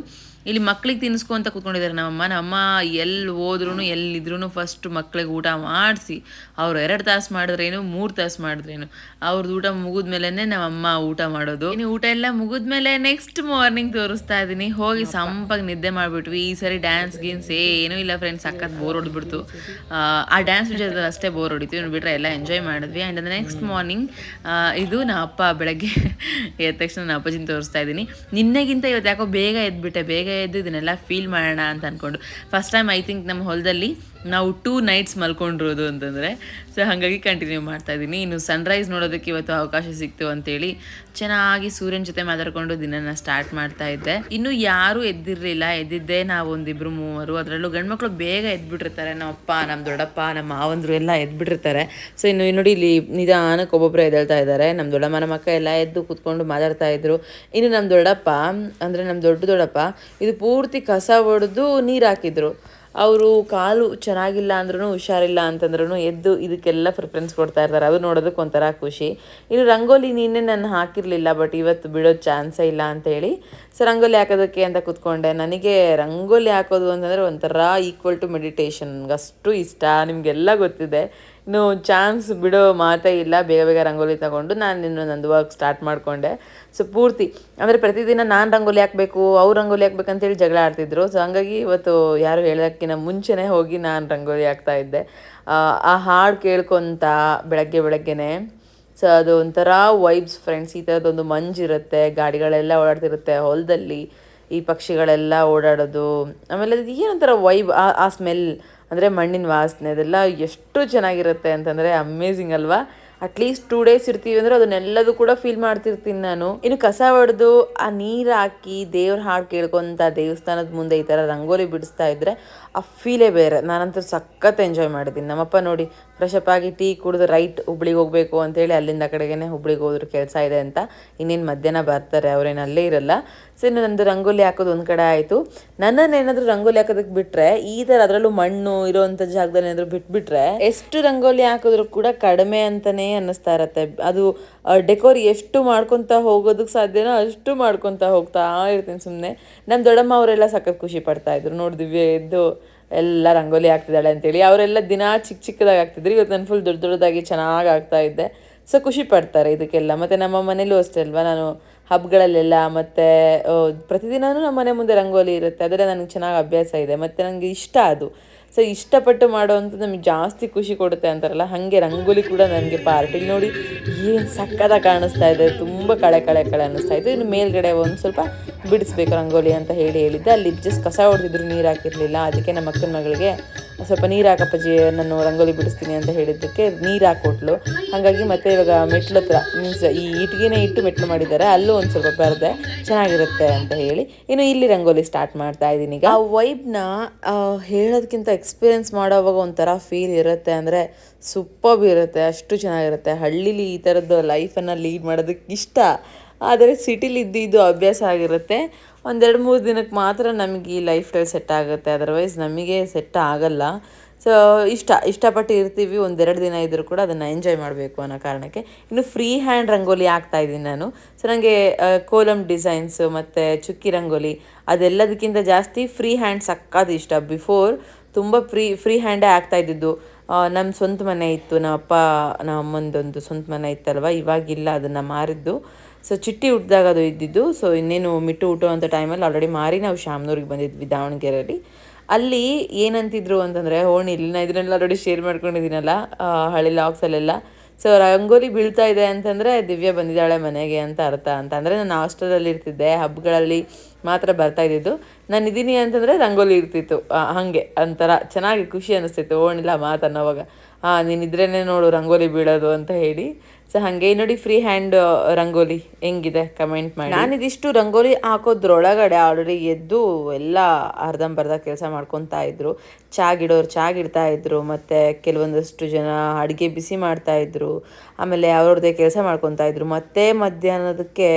A: ಇಲ್ಲಿ ಮಕ್ಳಿಗೆ ತಿನ್ನಿಸ್ಕೊ ಅಂತ ಕೂತ್ಕೊಂಡಿದ್ದಾರೆ ನಮ್ಮಮ್ಮ ಎಲ್ಲಿ ಹೋದ್ರೂ ಎಲ್ಲಿದ್ರೂ ಫಸ್ಟ್ ಮಕ್ಳಿಗೆ ಊಟ ಮಾಡಿಸಿ ಅವ್ರು 2 ತಾಸು ಮಾಡಿದ್ರೇನು 3 ತಾಸು ಮಾಡಿದ್ರೇನು ಅವ್ರದ್ದು ಊಟ ಮುಗಿದ್ಮೇಲೆ ನಮ್ಮಮ್ಮ ಊಟ ಮಾಡೋದು. ಇನ್ನು ಊಟ ಎಲ್ಲ ಮುಗಿದ್ಮೇಲೆ ನೆಕ್ಸ್ಟ್ ಮಾರ್ನಿಂಗ್ ತೋರಿಸ್ತಾ ಇದ್ದೀನಿ. ಹೋಗಿ ಸಂಪಾಗಿ ನಿದ್ದೆ ಮಾಡಿಬಿಟ್ವಿ. ಈ ಸರಿ ಡ್ಯಾನ್ಸ್ ಗೀನ್ಸ್ ಏನೂ ಇಲ್ಲ ಫ್ರೆಂಡ್ಸ್. ಸಖತ್ ಬೋರ್ ಹೊಡೆದ್ಬಿಡ್ತು. ಆ ಡ್ಯಾನ್ಸ್ ವಿಷಯದಲ್ಲಿ ಅಷ್ಟೇ ಬೋರ್ ಹೊಡಿತು. ಇನ್ನು ಬಿಟ್ಟರೆ ಎಲ್ಲ ಎಂಜಾಯ್ ಮಾಡಿದ್ವಿ. ಆ್ಯಂಡ್ ನೆಕ್ಸ್ಟ್ ಮಾರ್ನಿಂಗ್ ಇದು ನಮ್ಮ ಅಪ್ಪ ಬೆಳಗ್ಗೆ ಎದ್ದ ತಕ್ಷಣ ನಾನು ಅಪ್ಪಾಜಿನ ತೋರಿಸ್ತಾ ಇದ್ದೀನಿ. ನಿನ್ನೆಗಿಂತ ಇವತ್ತು ಯಾಕೋ ಬೇಗ ಎದ್ದು ಇದನ್ನೆಲ್ಲ ಫೀಲ್ ಮಾಡೋಣ ಅಂತ ಅಂದ್ಕೊಂಡು. ಫಸ್ಟ್ ಟೈಮ್ ಐ ಥಿಂಕ್ ನಮ್ಮ ಹೊಲದಲ್ಲಿ ನಾವು 2 ನೈಟ್ಸ್ ಮಲ್ಕೊಂಡಿರೋದು ಅಂತಂದರೆ. ಸೊ ಹಾಗಾಗಿ ಕಂಟಿನ್ಯೂ ಮಾಡ್ತಾ ಇದ್ದೀನಿ. ಇನ್ನು ಸನ್ರೈಸ್ ನೋಡೋದಕ್ಕೆ ಇವತ್ತು ಅವಕಾಶ ಸಿಕ್ತು ಅಂತೇಳಿ ಚೆನ್ನಾಗಿ ಸೂರ್ಯನ ಜೊತೆ ಮಾತಾಡ್ಕೊಂಡು ದಿನನ ಸ್ಟಾರ್ಟ್ ಮಾಡ್ತಾ ಇದ್ದೆ. ಇನ್ನು ಯಾರೂ ಎದ್ದಿರಲಿಲ್ಲ. ಎದ್ದಿದ್ದೆ ನಾವು 1-2-3. ಅದರಲ್ಲೂ ಗಂಡ್ಮಕ್ಳು ಬೇಗ ಎದ್ಬಿಟ್ಟಿರ್ತಾರೆ. ನಮ್ಮ ಅಪ್ಪ, ನಮ್ಮ ದೊಡ್ಡಪ್ಪ, ನಮ್ಮ ಮಾವಂದರು ಎಲ್ಲ ಎದ್ಬಿಟ್ಟಿರ್ತಾರೆ. ಸೊ ಇನ್ನು ನೋಡಿ ಇಲ್ಲಿ ನಿಧಾನಕ್ಕೆ ಒಬ್ಬೊಬ್ಬರು ಎದ್ದೇಳ್ತಾ ಇದ್ದಾರೆ. ನಮ್ಮ ದೊಡ್ಡಮ್ಮ ನಮ್ಮ ಅಕ್ಕ ಎಲ್ಲ ಎದ್ದು ಕೂತ್ಕೊಂಡು ಮಾತಾಡ್ತಾ ಇದ್ರು. ಇನ್ನು ನಮ್ಮ ದೊಡ್ಡಪ್ಪ ಅಂದರೆ ನಮ್ಮ ದೊಡ್ಡಪ್ಪ ಇದು ಪೂರ್ತಿ ಕಸ ಹೊಡೆದು ನೀರು ಹಾಕಿದ್ರು. ಅವರು ಕಾಲು ಚೆನ್ನಾಗಿಲ್ಲ ಅಂದ್ರೂ ಹುಷಾರಿಲ್ಲ ಅಂತಂದ್ರೂ ಎದ್ದು ಇದಕ್ಕೆಲ್ಲ ಪ್ರಿಫರೆನ್ಸ್ ಕೊಡ್ತಾ ಇರ್ತಾರೆ. ಅದು ನೋಡೋದಕ್ಕೆ ಒಂಥರ ಖುಷಿ. ಇನ್ನು ರಂಗೋಲಿ ನಿನ್ನೆ ನಾನು ಹಾಕಿರಲಿಲ್ಲ, ಬಟ್ ಇವತ್ತು ಬಿಡೋದು ಚಾನ್ಸೇ ಇಲ್ಲ ಅಂತೇಳಿ ಸೊ ರಂಗೋಲಿ ಹಾಕೋದಕ್ಕೆ ಅಂತ ಕೂತ್ಕೊಂಡೆ. ನನಗೆ ರಂಗೋಲಿ ಹಾಕೋದು ಅಂತಂದರೆ ಒಂಥರ ಈಕ್ವಲ್ ಟು ಮೆಡಿಟೇಷನ್. ಅಷ್ಟು ಇಷ್ಟ, ನಿಮಗೆಲ್ಲ ಗೊತ್ತಿದೆ. ಇನ್ನು ಚಾನ್ಸ್ ಬಿಡೋ ಮಾತೇ ಇಲ್ಲ. ಬೇಗ ರಂಗೋಲಿ ತಗೊಂಡು ನಾನು ಇನ್ನು ನಂದು ವರ್ಕ್ ಸ್ಟಾರ್ಟ್ ಮಾಡಿಕೊಂಡೆ. ಸೊ ಪೂರ್ತಿ ಅಂದರೆ ಪ್ರತಿದಿನ ನಾನು ರಂಗೋಲಿ ಹಾಕಬೇಕು, ಅವ್ರು ರಂಗೋಲಿ ಹಾಕ್ಬೇಕಂತೇಳಿ ಜಗಳ ಆಡ್ತಿದ್ರು. ಸೊ ಹಂಗಾಗಿ ಇವತ್ತು ಯಾರು ಹೇಳೋದಕ್ಕಿಂತ ಮುಂಚೆನೇ ಹೋಗಿ ನಾನು ರಂಗೋಲಿ ಹಾಕ್ತಾ ಇದ್ದೆ. ಆ ಹಾಡು ಕೇಳ್ಕೊತ ಬೆಳಗ್ಗೆನೇ. ಸೊ ಅದು ಒಂಥರ ವೈಬ್ಸ್ ಫ್ರೆಂಡ್ಸ್. ಈ ಥರದೊಂದು ಮಂಜಿರುತ್ತೆ, ಗಾಡಿಗಳೆಲ್ಲ ಓಡಾಡ್ತಿರುತ್ತೆ ಹೊಲದಲ್ಲಿ, ಈ ಪಕ್ಷಿಗಳೆಲ್ಲ ಓಡಾಡೋದು. ಆಮೇಲೆ ಅದು ಏನೊಂಥರ ವೈಬ್, ಆ ಸ್ಮೆಲ್ ಅಂದರೆ ಮಣ್ಣಿನ ವಾಸನೆ, ಅದೆಲ್ಲ ಎಷ್ಟು ಚೆನ್ನಾಗಿರುತ್ತೆ ಅಂತಂದರೆ ಅಮೇಝಿಂಗ್ ಅಲ್ವಾ. ಅಟ್ಲೀಸ್ಟ್ 2 ಡೇಸ್ ಇರ್ತೀವಿ ಅಂದರೆ ಅದನ್ನೆಲ್ಲದೂ ಕೂಡ ಫೀಲ್ ಮಾಡ್ತಿರ್ತೀನಿ ನಾನು. ಇನ್ನು ಕಸ ಹೊಡೆದು ಆ ನೀರು ಹಾಕಿ ದೇವ್ರ ಹಾಡು ಕೇಳ್ಕೊತ ದೇವಸ್ಥಾನದ ಮುಂದೆ ಈ ಥರ ರಂಗೋಲಿ ಬಿಡಿಸ್ತಾ ಇದ್ದರೆ ಆ ಫೀಲೇ ಬೇರೆ. ನಾನಂತೂ ಸಖತ್ ಎಂಜಾಯ್ ಮಾಡಿದ್ದೀನಿ. ನಮ್ಮಪ್ಪ ನೋಡಿ ಫ್ರೆಶಪ್ ಆಗಿ ಟೀ ಕುಡಿದು ರೈಟ್ ಹುಬ್ಳಿಗೆ ಹೋಗಬೇಕು ಅಂತೇಳಿ ಅಲ್ಲಿಂದ ಕಡೆಗೇ ಹುಬ್ಳಿಗೆ ಹೋದ್ರು ಕೆಲಸ ಇದೆ ಅಂತ. ಇನ್ನೇನು ಮಧ್ಯಾಹ್ನ ಬರ್ತಾರೆ, ಅವರೇನು ಅಲ್ಲೇ ಇರಲ್ಲ. ಸೊ ಇನ್ನು ನಂದು ರಂಗೋಲಿ ಹಾಕೋದು ಒಂದು ಕಡೆ ಆಯಿತು. ನನ್ನನ್ನೇನಾದರೂ ರಂಗೋಲಿ ಹಾಕೋದಕ್ಕೆ ಬಿಟ್ಟರೆ ಈ ಥರ ಅದರಲ್ಲೂ ಮಣ್ಣು ಇರೋವಂಥ ಜಾಗದಲ್ಲಿ ಏನಾದರೂ ಬಿಟ್ಬಿಟ್ರೆ ಎಷ್ಟು ರಂಗೋಲಿ ಹಾಕಿದ್ರು ಕೂಡ ಕಡಿಮೆ ಅಂತಲೇ ಅನ್ನಿಸ್ತಾ ಇರತ್ತೆ. ಅದು ಡೆಕೋರ್ ಎಷ್ಟು ಮಾಡ್ಕೊತಾ ಹೋಗೋದಕ್ಕೆ ಸಾಧ್ಯನೋ ಅಷ್ಟು ಮಾಡ್ಕೊತಾ ಹೋಗ್ತಾ ಇರ್ತೀನಿ ಸುಮ್ಮನೆ. ನಮ್ಮ ದೊಡ್ಡಮ್ಮ ಅವರೆಲ್ಲ ಸಖತ್ ಖುಷಿ ಪಡ್ತಾಯಿದ್ರು, ನೋಡಿ ದಿವ್ಯ ಎದ್ದು ಎಲ್ಲ ರಂಗೋಲಿ ಆಗ್ತಿದ್ದಾಳೆ ಅಂತೇಳಿ. ಅವರೆಲ್ಲ ದಿನ ಚಿಕ್ಕ ಚಿಕ್ಕದಾಗಿ ಆಗ್ತಿದ್ರು, ಇವತ್ತು ನಾನು ಫುಲ್ ದೊಡ್ಡ ದೊಡ್ಡದಾಗಿ ಚೆನ್ನಾಗಿ ಆಗ್ತಾ ಇದ್ದೆ. ಸೊ ಖುಷಿ ಪಡ್ತಾರೆ ಇದಕ್ಕೆಲ್ಲ. ಮತ್ತು ನಮ್ಮ ಮನೇಲೂ ಅಷ್ಟೇ ಅಲ್ವಾ, ನಾನು ಹಬ್ಬಗಳಲ್ಲೆಲ್ಲ ಮತ್ತು ಪ್ರತಿದಿನವೂ ನಮ್ಮ ಮನೆ ಮುಂದೆ ರಂಗೋಲಿ ಇರುತ್ತೆ. ಅದರ ನನಗೆ ಚೆನ್ನಾಗಿ ಅಭ್ಯಾಸ ಇದೆ ಮತ್ತು ನನಗೆ ಇಷ್ಟ ಅದು. ಸೊ ಇಷ್ಟಪಟ್ಟು ಮಾಡೋವಂಥದ್ದು ನಮಗೆ ಜಾಸ್ತಿ ಖುಷಿ ಕೊಡುತ್ತೆ ಅಂತಾರಲ್ಲ, ಹಾಗೆ ರಂಗೋಲಿ ಕೂಡ ನನಗೆ ಪಾರ್ಟ್. ಇಲ್ಲಿ ನೋಡಿ ಏನು ಸಕ್ಕತ್ತಾಗಿ ಕಾಣಿಸ್ತಾ ಇದೆ, ತುಂಬ ಕಳೆ ಕಳೆ ಕಳೆ ಅನ್ನಿಸ್ತಾ ಇದೆ. ಇನ್ನು ಮೇಲ್ಗಡೆ ಒಂದು ಸ್ವಲ್ಪ ಬಿಡಿಸ್ಬೇಕು ರಂಗೋಲಿ ಅಂತ ಹೇಳಿದ್ದೆ. ಅಲ್ಲಿ ಜಸ್ಟ್ ಕಸ ಹೊಡೆದಿದ್ರು, ನೀರು ಹಾಕಿರಲಿಲ್ಲ. ಅದಕ್ಕೆ ನಮ್ಮ ಅಕ್ಕನ ಮಗಳಿಗೆ ಸ್ವಲ್ಪ ನೀರು ಹಾಕಪ್ಪಾಜಿ ನಾನು ರಂಗೋಲಿ ಬಿಡಿಸ್ತೀನಿ ಅಂತ ಹೇಳಿದ್ದಕ್ಕೆ ನೀರು ಹಾಕೊಟ್ಲು. ಹಾಗಾಗಿ ಮತ್ತೆ ಇವಾಗ ಮೆಟ್ಲು ಹತ್ರ ಮೀನ್ಸ್ ಈ ಇಟ್ಟಿಗೆನೇ ಇಟ್ಟು ಮೆಟ್ಲು ಮಾಡಿದ್ದಾರೆ, ಅಲ್ಲೂ ಒಂದು ಸ್ವಲ್ಪ ಬರದೆ ಚೆನ್ನಾಗಿರುತ್ತೆ ಅಂತ ಹೇಳಿ ಇನ್ನು ಇಲ್ಲಿ ರಂಗೋಲಿ ಸ್ಟಾರ್ಟ್ ಮಾಡ್ತಾ ಇದ್ದೀನಿ. ಈಗ ಆ ವೈಬ್ನ ಹೇಳೋದಕ್ಕಿಂತ ಎಕ್ಸ್ಪೀರಿಯೆನ್ಸ್ ಮಾಡೋವಾಗ ಒಂಥರ ಫೀಲ್ ಇರುತ್ತೆ, ಅಂದರೆ ಸೂಪರ್ಬ್ ಇರುತ್ತೆ, ಅಷ್ಟು ಚೆನ್ನಾಗಿರುತ್ತೆ. ಹಳ್ಳೀಲಿ ಈ ಥರದ್ದು ಲೈಫನ್ನು ಲೀಡ್ ಮಾಡೋದಕ್ಕೆ ಇಷ್ಟ, ಆದರೆ ಸಿಟಿಲಿ ಇದ್ದು ಅಭ್ಯಾಸ ಆಗಿರುತ್ತೆ. 1-2-3 ದಿನಕ್ಕೆ ಮಾತ್ರ ನಮಗೆ ಈ ಲೈಫ್ ಸ್ಟೈಲ್ ಸೆಟ್ ಆಗುತ್ತೆ, ಅದರ್ವೈಸ್ ನಮಗೆ ಸೆಟ್ ಆಗಲ್ಲ. ಸೊ ಇಷ್ಟಪಟ್ಟು ಇರ್ತೀವಿ, 1-2 ದಿನ ಇದ್ದರೂ ಕೂಡ ಅದನ್ನು ಎಂಜಾಯ್ ಮಾಡಬೇಕು ಅನ್ನೋ ಕಾರಣಕ್ಕೆ. ಇನ್ನು ಫ್ರೀ ಹ್ಯಾಂಡ್ ರಂಗೋಲಿ ಹಾಕ್ತಾಯಿದ್ದೀನಿ ನಾನು. ಸೊ ನನಗೆ ಕೋಲಮ್ ಡಿಸೈನ್ಸು ಮತ್ತು ಚುಕ್ಕಿ ರಂಗೋಲಿ ಅದೆಲ್ಲದಕ್ಕಿಂತ ಜಾಸ್ತಿ ಫ್ರೀ ಹ್ಯಾಂಡ್ ಸಕ್ಕದು ಇಷ್ಟ. ಬಿಫೋರ್ ತುಂಬ ಫ್ರೀ ಹ್ಯಾಂಡೇ ಆಗ್ತಾಯಿದ್ದಿದ್ದು. ನಮ್ಮ ಸ್ವಂತ ಮನೆ ಇತ್ತು, ನಮ್ಮ ಅಮ್ಮಂದೊಂದು ಸ್ವಂತ ಮನೆ ಇತ್ತಲ್ವ, ಇವಾಗಿಲ್ಲ, ಅದನ್ನು ಮಾರಿದ್ದು. ಸೊ ಚಿಟ್ಟಿ ಹುಟ್ಟಿದಾಗ ಅದು ಇದ್ದಿದ್ದು. ಸೊ ಇನ್ನೇನು ಮಿಟ್ಟು ಹುಟ್ಟುವಂಥ ಟೈಮಲ್ಲಿ ಆಲ್ರೆಡಿ ಮಾರಿ ನಾವು ಶಾಮನೂರಿಗೆ ಬಂದಿದ್ವಿ ದಾವಣಗೆರೆಯಲ್ಲಿ. ಅಲ್ಲಿ ಏನಂತಿದ್ರು ಅಂತಂದರೆ, ಓಣಿಲಿ ನಾನು ಇದನ್ನೆಲ್ಲ ಆಲ್ರೆಡಿ ಶೇರ್ ಮಾಡ್ಕೊಂಡಿದ್ದೀನಲ್ಲ ಹಳ್ಳಿ ಲಾಗ್ಸಲ್ಲೆಲ್ಲ. ಸೊ ರಂಗೋಲಿ ಬೀಳ್ತಾ ಇದೆ ಅಂತಂದರೆ ದಿವ್ಯ ಬಂದಿದ್ದಾಳೆ ಮನೆಗೆ ಅಂತ ಅರ್ಥ ಅಂತ. ಅಂದರೆ ನಾನು ಹಾಸ್ಟೆಲಲ್ಲಿ ಇರ್ತಿದ್ದೆ, ಹಬ್ಬಗಳಲ್ಲಿ ಮಾತ್ರ ಬರ್ತಾಯಿದ್ದಿದ್ದು. ನಾನು ಇದ್ದೀನಿ ಅಂತಂದರೆ ರಂಗೋಲಿ ಇರ್ತಿತ್ತು. ಹಾಗೆ ಒಂಥರ ಚೆನ್ನಾಗಿ ಖುಷಿ ಅನ್ನಿಸ್ತಿತ್ತು ಓಣಿಲ್ಲ ಮಾತನ್ನೋವಾಗ, ನೀನಿದ್ರೇ ನೋಡು ರಂಗೋಲಿ ಬೀಳೋದು ಅಂತ ಹೇಳಿ. ಸೊ ಹಾಗೆ ನೋಡಿ ಫ್ರೀ ಹ್ಯಾಂಡ್ ರಂಗೋಲಿ ಹೆಂಗಿದೆ ಕಮೆಂಟ್ ಮಾಡಿ. ನಾನಿದಿಷ್ಟು ರಂಗೋಲಿ ಹಾಕೋದ್ರೊಳಗಡೆ ಆಲ್ರೆಡಿ ಎದ್ದು ಎಲ್ಲ ಅರ್ಧಂಬರ್ಧ ಕೆಲಸ ಮಾಡ್ಕೊತಾ ಇದ್ರು. ಚಾಗಿಡ್ತಾ ಇದ್ರು, ಮತ್ತು ಕೆಲವೊಂದಷ್ಟು ಜನ ಅಡುಗೆ ಬಿಸಿ ಮಾಡ್ತಾಯಿದ್ರು, ಆಮೇಲೆ ಅವ್ರದ್ದೇ ಕೆಲಸ ಮಾಡ್ಕೊತಾ ಇದ್ರು. ಮತ್ತೆ ಮಧ್ಯಾಹ್ನದಕ್ಕೆ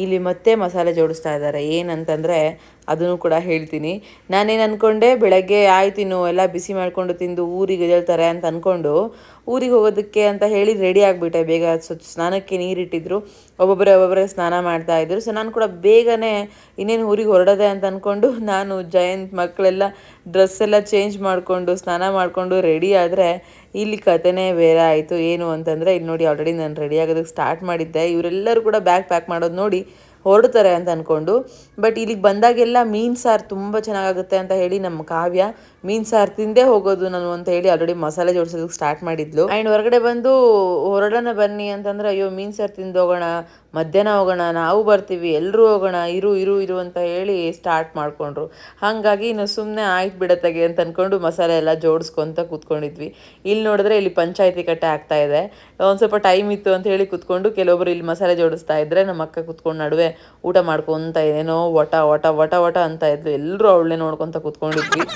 A: ಇಲ್ಲಿ ಮತ್ತೆ ಮಸಾಲೆ ಜೋಡಿಸ್ತಾ ಇದ್ದಾರೆ. ಏನಂತಂದರೆ ಅದನ್ನು ಕೂಡ ಹೇಳ್ತೀನಿ. ನಾನೇನು ಅಂದ್ಕೊಂಡೆ, ಬೆಳಗ್ಗೆ ಆಯ್ತು ಇನ್ನು ಎಲ್ಲ ಬಿಸಿ ಮಾಡಿಕೊಂಡು ತಿಂದು ಊರಿಗೆ ಎದ್ದೇಳ್ತಾರೆ ಅಂತ ಅಂದ್ಕೊಂಡು ಊರಿಗೆ ಹೋಗೋದಕ್ಕೆ ಅಂತ ಹೇಳಿ ರೆಡಿ ಆಗಿಬಿಟ್ಟೆ. ಬೇಗ ಸ್ನಾನಕ್ಕೆ ನೀರಿಟ್ಟಿದ್ರು, ಒಬ್ಬೊಬ್ಬರೇ ಸ್ನಾನ ಮಾಡ್ತಾಯಿದ್ರು. ಸೊ ನಾನು ಕೂಡ ಬೇಗನೆ ಇನ್ನೇನು ಊರಿಗೆ ಹೊರಡೋದೆ ಅಂತ ಅಂದ್ಕೊಂಡು ನಾನು ಜಯಂತ್ ಮಕ್ಕಳೆಲ್ಲ ಡ್ರೆಸ್ ಎಲ್ಲ ಚೇಂಜ್ ಮಾಡಿಕೊಂಡು ಸ್ನಾನ ಮಾಡಿಕೊಂಡು ರೆಡಿ ಆದರೆ ಇಲ್ಲಿ ಕತೆನೇ ಬೇರೆ ಆಯಿತು. ಏನು ಅಂತಂದರೆ ಇಲ್ಲಿ ನೋಡಿ ಆಲ್ರೆಡಿ ನಾನು ರೆಡಿ ಆಗೋದಕ್ಕೆ ಸ್ಟಾರ್ಟ್ ಮಾಡಿದ್ದೆ. ಇವರೆಲ್ಲರೂ ಕೂಡ ಬ್ಯಾಗ್ ಪ್ಯಾಕ್ ಮಾಡೋದು ನೋಡಿ ಹೊರಡ್ತಾರೆ ಅಂತ ಅಂದ್ಕೊಂಡು, ಬಟ್ ಇಲ್ಲಿಗೆ ಬಂದಾಗೆಲ್ಲ ಮೀನು ಸಾರು ತುಂಬ ಚೆನ್ನಾಗಾಗುತ್ತೆ ಅಂತ ಹೇಳಿ ನಮ್ಮ ಕಾವ್ಯ ಮೀನು ಸಾರು ತಿಂದೇ ಹೋಗೋದು ನಾನು ಅಂತ ಹೇಳಿ ಆಲ್ರೆಡಿ ಮಸಾಲೆ ಜೋಡಿಸೋದಕ್ಕೆ ಸ್ಟಾರ್ಟ್ ಮಾಡಿದ್ಲು. ಆ್ಯಂಡ್ ಹೊರಗಡೆ ಬಂದು ಹೊರಡೋಣ ಬನ್ನಿ ಅಂತಂದ್ರೆ, ಅಯ್ಯೋ ಮೀನು ಸಾರು ತಿಂದು ಹೋಗೋಣ, ಮಧ್ಯಾಹ್ನ ಹೋಗೋಣ, ನಾವು ಬರ್ತೀವಿ, ಎಲ್ಲರೂ ಹೋಗೋಣ, ಇರು ಅಂತ ಹೇಳಿ ಸ್ಟಾರ್ಟ್ ಮಾಡಿಕೊಂಡ್ರು. ಹಾಗಾಗಿ ಇನ್ನು ಸುಮ್ಮನೆ ಆಯ್ತು ಬಿಡತ್ತಾಗೆ ಅಂತ ಅಂದ್ಕೊಂಡು ಮಸಾಲೆ ಎಲ್ಲ ಜೋಡಿಸ್ಕೊತ ಕೂತ್ಕೊಂಡಿದ್ವಿ. ಇಲ್ಲಿ ನೋಡಿದ್ರೆ ಇಲ್ಲಿ ಪಂಚಾಯತಿ ಕಟ್ಟೆ ಆಗ್ತಾ ಇದೆ. ಒಂದು ಸ್ವಲ್ಪ ಟೈಮ್ ಇತ್ತು ಅಂತ ಹೇಳಿ ಕೂತ್ಕೊಂಡು ಕೆಲವೊಬ್ಬರು ಇಲ್ಲಿ ಮಸಾಲೆ ಜೋಡಿಸ್ತಾ ಇದ್ರೆ, ನಮ್ಮ ಅಕ್ಕ ಕೂತ್ಕೊಂಡು ನಡುವೆ ಊಟ ಮಾಡ್ಕೊತ ಏನೋ ವಟ ವಟ ವಟ ವಟ ಅಂತ ಇದ್ಲು. ಎಲ್ಲರೂ ಅವಳನ್ನೇ ನೋಡ್ಕೊತ ಕೂತ್ಕೊಂಡಿದ್ವಿ.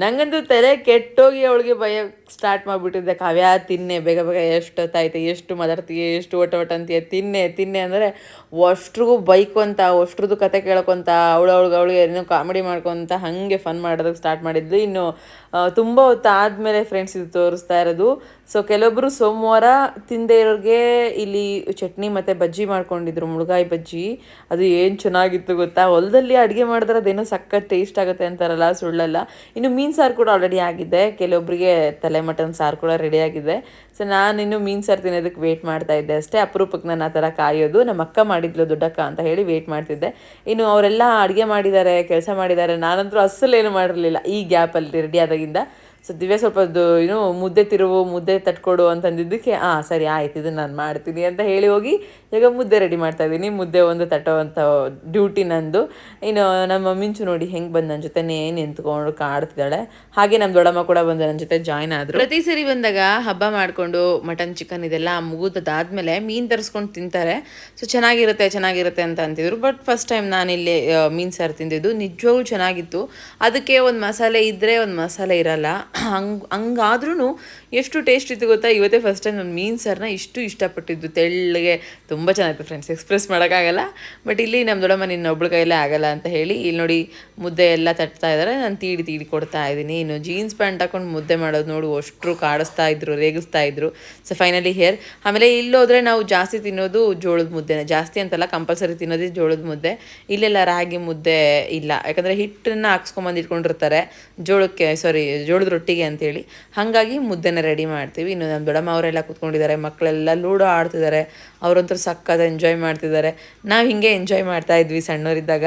A: ನಂಗಂತೂ ತಲೆ ಕೆಟ್ಟೋಗಿ ಅವಳಿಗೆ ಭಯ ಸ್ಟಾರ್ಟ್ ಮಾಡಿಬಿಟ್ಟಿದ್ದೆ. ಕಾವ್ಯ ತಿನ್ನೆ, ಬೇಗ ಬೇಗ ಎಷ್ಟೊತ್ತಾಯ್ತು, ಎಷ್ಟು ಮಾತಾಡ್ತೀಯ, ಎಷ್ಟು ಒಟ ಅಂತೀಯ, ತಿನ್ನೆ ಅಂದರೆ ಅಷ್ಟ್ರಿಗೂ ಬೈಕೊಂತ, ಅಷ್ಟ್ರದ್ದು ಕತೆ ಕೇಳ್ಕೊತ ಅವಳಿಗೆ ಏನೋ ಕಾಮಿಡಿ ಮಾಡ್ಕೊತ ಹಾಗೆ ಫನ್ ಮಾಡೋದಕ್ಕೆ ಸ್ಟಾರ್ಟ್ ಮಾಡಿದ್ಲು. ಇನ್ನು ತುಂಬ ಹೊತ್ತು ಆದಮೇಲೆ ಫ್ರೆಂಡ್ಸ್ ಇದು ತೋರಿಸ್ತಾ ಇರೋದು. ಸೊ ಕೆಲವೊಬ್ಬರು ಸೋಮವಾರ ತಿಂದೇ ಇರೋರಿಗೆ ಇಲ್ಲಿ ಚಟ್ನಿ ಮತ್ತು ಬಜ್ಜಿ ಮಾಡ್ಕೊಂಡಿದ್ರು, ಮುಳುಗಾಯಿ ಬಜ್ಜಿ. ಅದು ಏನು ಚೆನ್ನಾಗಿತ್ತು ಗೊತ್ತಾ, ಹೊಲದಲ್ಲಿ ಅಡುಗೆ ಮಾಡಿದ್ರೆ ಅದೇನೋ ಸಖತ್ ಟೇಸ್ಟ್ ಆಗುತ್ತೆ ಅಂತಾರಲ್ಲ, ಸುಳ್ಳಲ್ಲ. ಇನ್ನು ಮೀನು ಸಾರು ಕೂಡ ಆಲ್ರೆಡಿ ಆಗಿದೆ, ಕೆಲವೊಬ್ಬರಿಗೆ ತಲೆ ಮಟನ್ ಸಾರು ಕೂಡ ರೆಡಿ ಆಗಿದೆ. ಸೊ ನಾನಿನ್ನು ಮೀನು ಸಾರು ತಿನ್ನೋದಕ್ಕೆ ವೆಯ್ಟ್ ಮಾಡ್ತಾ ಇದ್ದೆ ಅಷ್ಟೇ. ಅಪರೂಪಕ್ಕೆ ನಾನು ಆ ಥರ ಕಾಯೋದು, ನಮ್ಮ ಅಕ್ಕ ಮಾಡಿದ್ಲು ದೊಡ್ಡಕ್ಕ ಅಂತ ಹೇಳಿ ವೆಯ್ಟ್ ಮಾಡ್ತಿದ್ದೆ. ಇನ್ನು ಅವರೆಲ್ಲ ಅಡುಗೆ ಮಾಡಿದ್ದಾರೆ, ಕೆಲಸ ಮಾಡಿದ್ದಾರೆ. ನಾನಂತರೂ ಅಸಲೇನು ಮಾಡಿರಲಿಲ್ಲ ಈ ಗ್ಯಾಪಲ್ಲಿ ರೆಡಿ ಆದಾಗಿಂದ. ಸೊ ದಿವ್ಯ ಸ್ವಲ್ಪ ಮುದ್ದೆ ತಿರುವು ಮುದ್ದೆ ತಟ್ಕೊಡು ಅಂತಂದಿದ್ದಕ್ಕೆ ಸರಿ ಆಯ್ತು ಇದನ್ನು ನಾನು ಮಾಡ್ತೀನಿ ಅಂತ ಹೇಳಿ ಹೋಗಿ ಈಗ ಮುದ್ದೆ ರೆಡಿ ಮಾಡ್ತಾ ಇದ್ದೀನಿ. ಮುದ್ದೆ ಒಂದು ತಟ್ಟೋವಂಥ ಡ್ಯೂಟಿ ನಂದು. ಇನ್ನು ನಮ್ಮ ಮಿಂಚು ನೋಡಿ ಹೆಂಗೆ ಬಂದು ನನ್ನ ಜೊತೆನೇ ನಿಂತ್ಕೊಂಡು ಕಾಡ್ತಿದ್ದಾಳೆ. ಹಾಗೆ ನಮ್ಮ ದೊಡ್ಡಮ್ಮ ಕೂಡ ಬಂದು ನನ್ನ ಜೊತೆ ಜಾಯ್ನ್ ಆದರು. ಪ್ರತಿ ಸರಿ ಬಂದಾಗ ಹಬ್ಬ ಮಾಡಿಕೊಂಡು ಮಟನ್ ಚಿಕನ್ ಇದೆಲ್ಲ ಮುಗಿದಾದ್ಮೇಲೆ ಮೀನು ತರಿಸ್ಕೊಂಡು ತಿಂತಾರೆ. ಸೊ ಚೆನ್ನಾಗಿರುತ್ತೆ ಅಂತ ಅಂತಿದ್ರು. ಬಟ್ ಫಸ್ಟ್ ಟೈಮ್ ನಾನಿಲ್ಲಿ ಮೀನು ಸಾರು ತಿಂದಿದ್ದು ನಿಜವಾಗ್ಲೂ ಚೆನ್ನಾಗಿತ್ತು. ಅದಕ್ಕೆ ಒಂದು ಮಸಾಲೆ ಇದ್ದರೆ ಒಂದು ಮಸಾಲೆ ಇರಲ್ಲ. ಹಂಗಾದ್ರೂ ಎಷ್ಟು ಟೇಸ್ಟ್ ಇತ್ತು ಗೊತ್ತಾ. ಇವತ್ತೇ ಫಸ್ಟ್ ಟೈಮ್ ನಾನು ಮೀನು ಸಾರನ್ನ ಇಷ್ಟು ಇಷ್ಟಪಟ್ಟಿದ್ದು. ತೆಳ್ಳಗೆ ತುಂಬ ಚೆನ್ನಾಗಿತ್ತು ಫ್ರೆಂಡ್ಸ್, ಎಕ್ಸ್ಪ್ರೆಸ್ ಮಾಡೋಕ್ಕಾಗಲ್ಲ. ಬಟ್ ಇಲ್ಲಿ ನಮ್ಮ ದೊಡ್ಡಮ್ಮ ನಿನ್ನ ಒಬ್ಳ ಕೈಯಲ್ಲೇ ಆಗಲ್ಲ ಅಂತ ಹೇಳಿ ಇಲ್ಲಿ ನೋಡಿ ಮುದ್ದೆ ಎಲ್ಲ ತಟ್ತಾ ಇದ್ದಾರೆ. ನಾನು ತೀಡಿ ಕೊಡ್ತಾ ಇದ್ದೀನಿ. ಇನ್ನು ಜೀನ್ಸ್ ಪ್ಯಾಂಟ್ ಹಾಕೊಂಡು ಮುದ್ದೆ ಮಾಡೋದು ನೋಡು ಅಷ್ಟರು ಕಾಡಿಸ್ತಾ ಇದ್ರು, ರೇಗಿಸ್ತಾ ಇದ್ರು. So finally hair. ಆಮೇಲೆ ಇಲ್ಲೋದ್ರೆ ನಾವು ಜಾಸ್ತಿ ತಿನ್ನೋದು ಜೋಳದ ಮುದ್ದೆನೇ, ಜಾಸ್ತಿ ಅಂತಲ್ಲ ಕಂಪಲ್ಸರಿ ತಿನ್ನೋದೇ ಜೋಳದ ಮುದ್ದೆ. ಇಲ್ಲೆಲ್ಲ ರಾಗಿ ಮುದ್ದೆ ಇಲ್ಲ, ಯಾಕಂದರೆ ಹಿಟ್ಟನ್ನು ಹಾಕ್ಸ್ಕೊಂಬಂದು ಇಟ್ಕೊಂಡಿರ್ತಾರೆ ಜೋಳದ ರೊಟ್ಟಿಗೆ ಅಂತೇಳಿ. ಹಾಗಾಗಿ ಮುದ್ದೆನ ರೆಡಿ ಮಾಡ್ತೀವಿ. ಇನ್ನು ನಮ್ಮ ದೊಡ್ಡಮ್ಮ ಅವರೆಲ್ಲ ಕೂತ್ಕೊಂಡಿದ್ದಾರೆ, ಮಕ್ಕಳೆಲ್ಲ ಲೂಡೋ ಆಡ್ತಿದ್ದಾರೆ. ಅವರಂತೂ ಸಕ್ಕತ್ ಎಂಜಾಯ್ ಮಾಡ್ತಿದ್ದಾರೆ. ನಾವು ಹಿಂಗೆ ಎಂಜಾಯ್ ಮಾಡ್ತಾ ಇದ್ವಿ ಸಣ್ಣವರಿದ್ದಾಗ.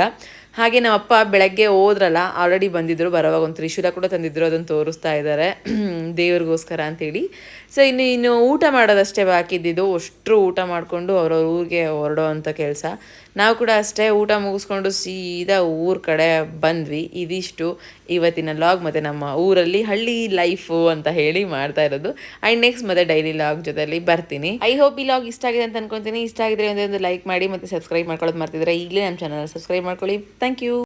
A: ಹಾಗೆ ನಮ್ಮಪ್ಪ ಬೆಳಗ್ಗೆ ಹೋದ್ರಲ್ಲ, ಆಲ್ರೆಡಿ ಬಂದಿದ್ದರು. ಬರೋವಾಗ ಒಂದು ತ್ರಿಶೂಲ ಕೂಡ ತಂದಿದ್ದರು, ಅದನ್ನು ತೋರಿಸ್ತಾ ಇದ್ದಾರೆ ದೇವ್ರಿಗೋಸ್ಕರ ಅಂತೇಳಿ. ಸೊ ಇನ್ನು ಊಟ ಮಾಡೋದಷ್ಟೇ ಬಾಕಿದ್ದಿದ್ದು. ಅಷ್ಟರು ಊಟ ಮಾಡಿಕೊಂಡು ಅವ್ರವ್ರ ಊರಿಗೆ ಹೊರಡೋ ಅಂಥ ಕೆಲಸ. ನಾವು ಕೂಡ ಅಷ್ಟೇ ಊಟ ಮುಗಿಸ್ಕೊಂಡು ಸೀದಾ ಊರ ಕಡೆ ಬಂದ್ವಿ. ಇದಿಷ್ಟು ಇವತ್ತಿನ ಲಾಗ್. ಮತ್ತು ನಮ್ಮ ಊರಲ್ಲಿ ಹಳ್ಳಿ ಲೈಫು ಅಂತ ಹೇಳಿ ಮಾಡ್ತಾ ಇರೋದು. ಆ್ಯಂಡ್ ನೆಕ್ಸ್ಟ್ ಮತ್ತೆ ಡೈಲಿ ಲಾಗ್ ಜೊತೆಲಿ ಬರ್ತೀನಿ. ಐ ಹೋಪ್ ಈ ಲಾಗ್ ಇಷ್ಟ ಆಗಿದೆ ಅಂತ ಅನ್ಕೊತೀನಿ. ಇಷ್ಟ ಆಗಿದ್ರೆ ಒಂದು ಲೈಕ್ ಮಾಡಿ ಮತ್ತು ಸಬ್ಸ್ಕ್ರೈಬ್ ಮಾಡ್ಕೊಳ್ಳೋದು ಮರ್ತಿದ್ರೆ ಈಗಲೇ ನಮ್ಮ ಚಾನಲ್ ಸಬ್ಸ್ಕ್ರೈಬ್ ಮಾಡ್ಕೊಳ್ಳಿ. Thank you.